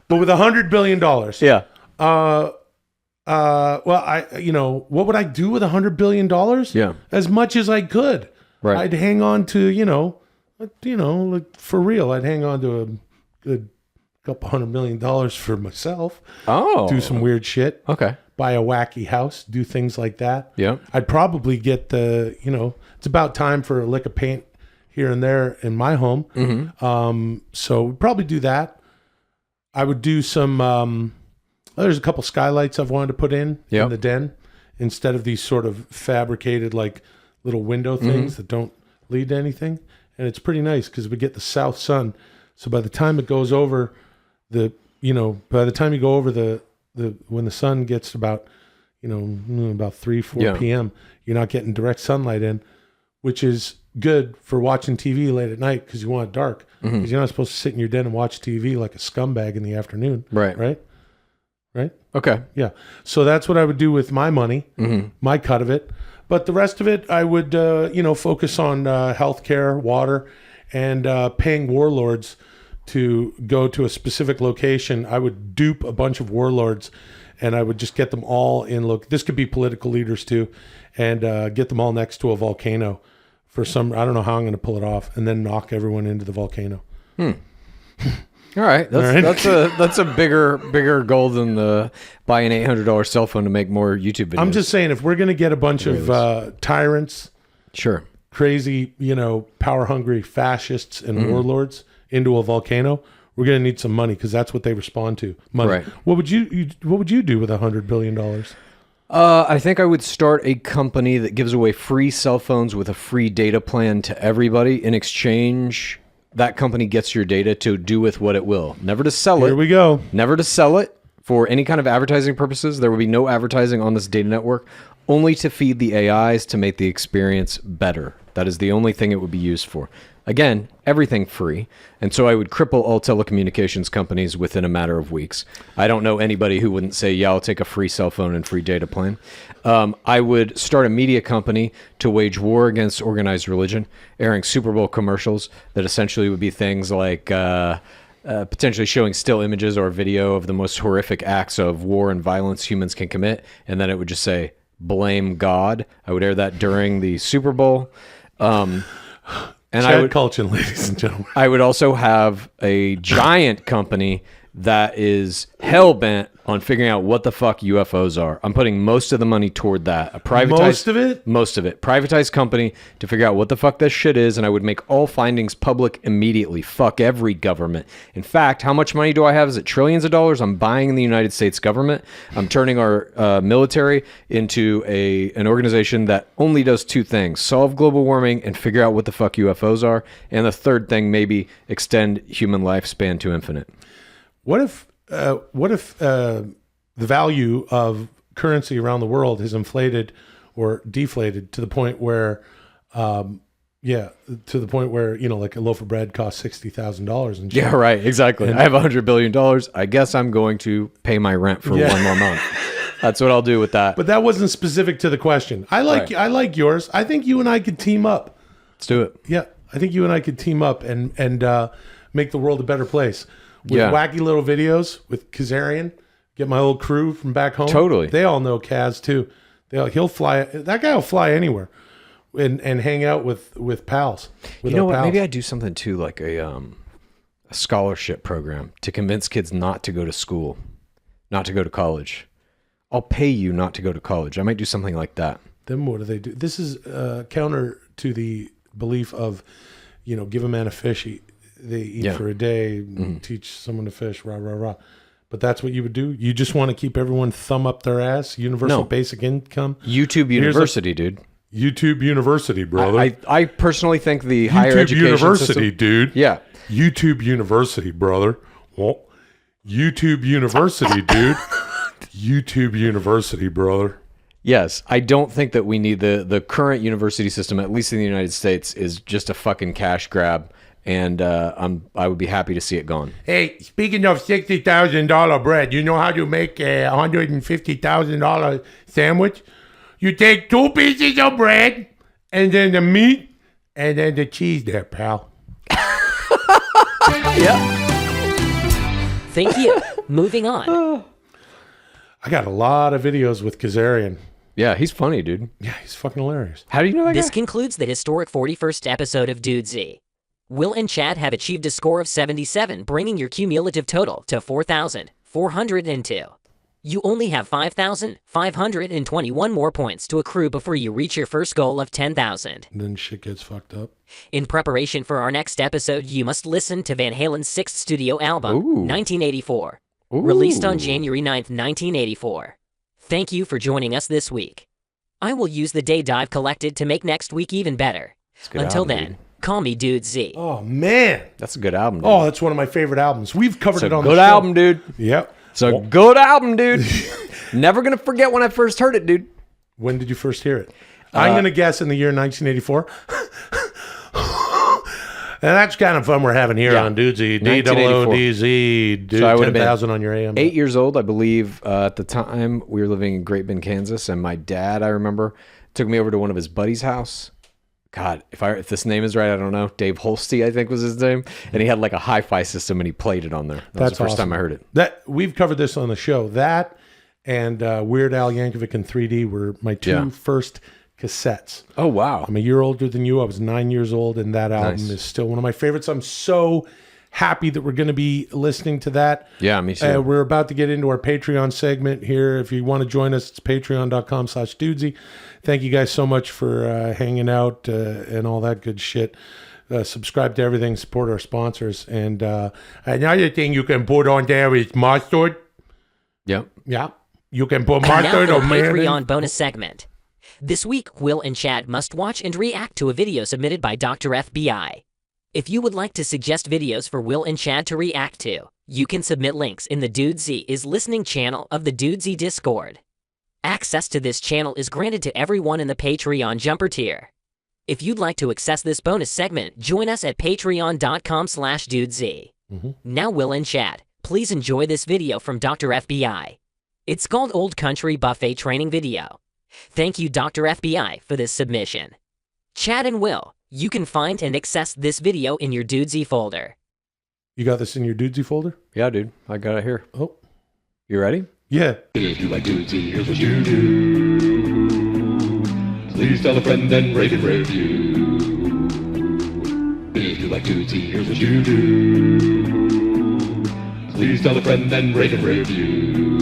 But with $100 billion. Yeah. Well, what would I do with $100 billion? Yeah. As much as I could. Right. I'd hang on to, like for real. I'd hang on to a good couple $100 million for myself. Oh. Do some weird shit. Okay. Buy a wacky house. Do things like that. Yeah. I'd probably get it's about time for a lick of paint here and there in my home. Mm-hmm. So we'd probably do that. I would do some, there's a couple skylights I've wanted to put in the den instead of these sort of fabricated like little window things that don't lead to anything. And it's pretty nice because we get the south sun. So by the time it goes over by the time you go over when the sun gets about 3-4 p.m., you're not getting direct sunlight in, which is good for watching TV late at night because you want it dark. Because you're not supposed to sit in your den and watch TV like a scumbag in the afternoon. Right? Okay. Yeah. So that's what I would do with my money, my cut of it. But the rest of it, I would, focus on healthcare, water, and paying warlords to go to a specific location. I would dupe a bunch of warlords, and I would just get them all in. This could be political leaders too, and get them all next to a volcano for some. I don't know how I'm going to pull it off, and then knock everyone into the volcano. All right, that's a bigger goal than the buy an $800 cell phone to make more YouTube videos. I'm just saying, if we're going to get a bunch of tyrants, sure, crazy, power hungry fascists and warlords into a volcano, we're going to need some money because that's what they respond to. Money. Right. What would you do with $100 billion? I think I would start a company that gives away free cell phones with a free data plan to everybody. In exchange, that company gets your data to do with what it will. Never to sell it. Here we go. Never to sell it for any kind of advertising purposes. There will be no advertising on this data network, only to feed the AIs to make the experience better. That is the only thing it would be used for. Again, everything free. And so I would cripple all telecommunications companies within a matter of weeks. I don't know anybody who wouldn't say, yeah, I'll take a free cell phone and free data plan. I would start a media company to wage war against organized religion, airing Super Bowl commercials that essentially would be things like potentially showing still images or video of the most horrific acts of war and violence humans can commit. And then it would just say, blame God. I would air that during the Super Bowl. And Chad Kultgen, ladies and gentlemen. I would also have a giant company that is hell-bent on figuring out what the fuck UFOs are. I'm putting most of the money toward that. A privatized, most of it? Most of it. Privatized company to figure out what the fuck this shit is, and I would make all findings public immediately. Fuck every government. In fact, how much money do I have? Is it trillions of dollars? I'm buying the United States government. I'm turning our military into an organization that only does two things: solve global warming and figure out what the fuck UFOs are. And the third thing, maybe extend human lifespan to infinite. What if the value of currency around the world has inflated or deflated to the point where, like a loaf of bread costs $60,000 and shit. Yeah, right. Exactly. I have $100 billion. I guess I'm going to pay my rent for one more month. That's what I'll do with that. But that wasn't specific to the question. I like yours. I think you and I could team up. Let's do it. Yeah, I think you and I could team up and make the world a better place. With wacky little videos with Kazarian, get my old crew from back home. Totally. They all know Kaz too. He'll fly. That guy will fly anywhere and hang out with pals. With you know what? pals. Maybe I do something too, like a scholarship program to convince kids not to go to school, not to go to college. I'll pay you not to go to college. I might do something like that. Then what do they do? This is counter to the belief of, give a man a fish. They eat for a day, teach someone to fish, rah, rah, rah. But that's what you would do? You just want to keep everyone thumb up their ass? Universal basic income? YouTube University, dude. YouTube University, brother. I personally think the higher YouTube education University, system, dude. Yeah. YouTube University, brother. Well, YouTube University, dude. YouTube University, brother. Yes, I don't think that we need the current university system, at least in the United States, is just a fucking cash grab. And I would be happy to see it gone. Hey, speaking of $60,000 bread, you know how to make a $150,000 sandwich? You take 2 pieces of bread, and then the meat, and then the cheese there, pal. Yeah. Thank you. Moving on. I got a lot of videos with Kazarian. Yeah, he's funny, dude. Yeah, he's fucking hilarious. How do you know that This guy? concludes the historic 41st episode of Dudesy. Will and Chad have achieved a score of 77, bringing your cumulative total to 4,402. You only have 5,521 more points to accrue before you reach your first goal of 10,000. Then shit gets fucked up. In preparation for our next episode, you must listen to Van Halen's sixth studio album, 1984, released on January 9th, 1984. Thank you for joining us this week. I will use the data I've collected to make next week even better. Until album, then, dude. call me Dudesy. Oh, man. That's a good album, dude. Oh, that's one of my favorite albums. We've covered It's it a on the good show. album, dude. Yep. It's a good album, dude. Never gonna forget when I first heard it, dude. When did you first hear it? I'm going to guess in the year 1984. And that's kind of fun we're having here on Dudesy. 1984. DOODZ. Dude, So I would have been 10,000 on your AM. 8 years old, I believe. At the time, we were living in Great Bend, Kansas, and my dad, I remember, took me over to one of his buddies' house. God, if this name is right, I don't know. Dave Holsty, I think was his name, and he had like a hi-fi system, and he played it on there. That was the first awesome. time I heard it. That we've covered this on the show. That and Weird Al Yankovic in 3D were my two first cassettes. Oh wow! I'm a year older than you. I was 9 years old, and that album Nice. is still one of my favorites. I'm so happy that we're going to be listening to that. Yeah, me too. We're about to get into our Patreon segment here. If you want to join us, it's patreon.com/Dudesy. Thank you guys so much for hanging out and all that good shit. Subscribe to everything, support our sponsors. And another thing you can put on there is mustard. Yep. Yeah. You can put And now mustard for or the mayonnaise. Patreon bonus segment. This week, Will and Chad must watch and react to a video submitted by Dr. FBI. If you would like to suggest videos for Will and Chad to react to, you can submit links in the Dudesy is listening channel of the Dudesy Discord. Access to this channel is granted to everyone in the Patreon jumper tier. If you'd like to access this bonus segment, join us at patreon.com/Dudesy. Now, Will and Chad, please enjoy this video from Dr. FBI. It's called Old Country Buffet Training Video. Thank you, Dr. FBI, for this submission. Chad and Will, you can find and access this video in your Dudesy folder. You got this in your Dudesy folder? Yeah, dude. I got it here. Oh. You ready? Yeah. If you like Dudesy, here's what you do. Please tell a friend and rate and review. If you like Dudesy, here's what you do. Please tell a friend and rate and review.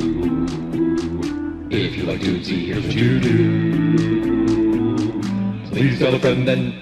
If you like Dudesy, here's what you do. Please tell a friend and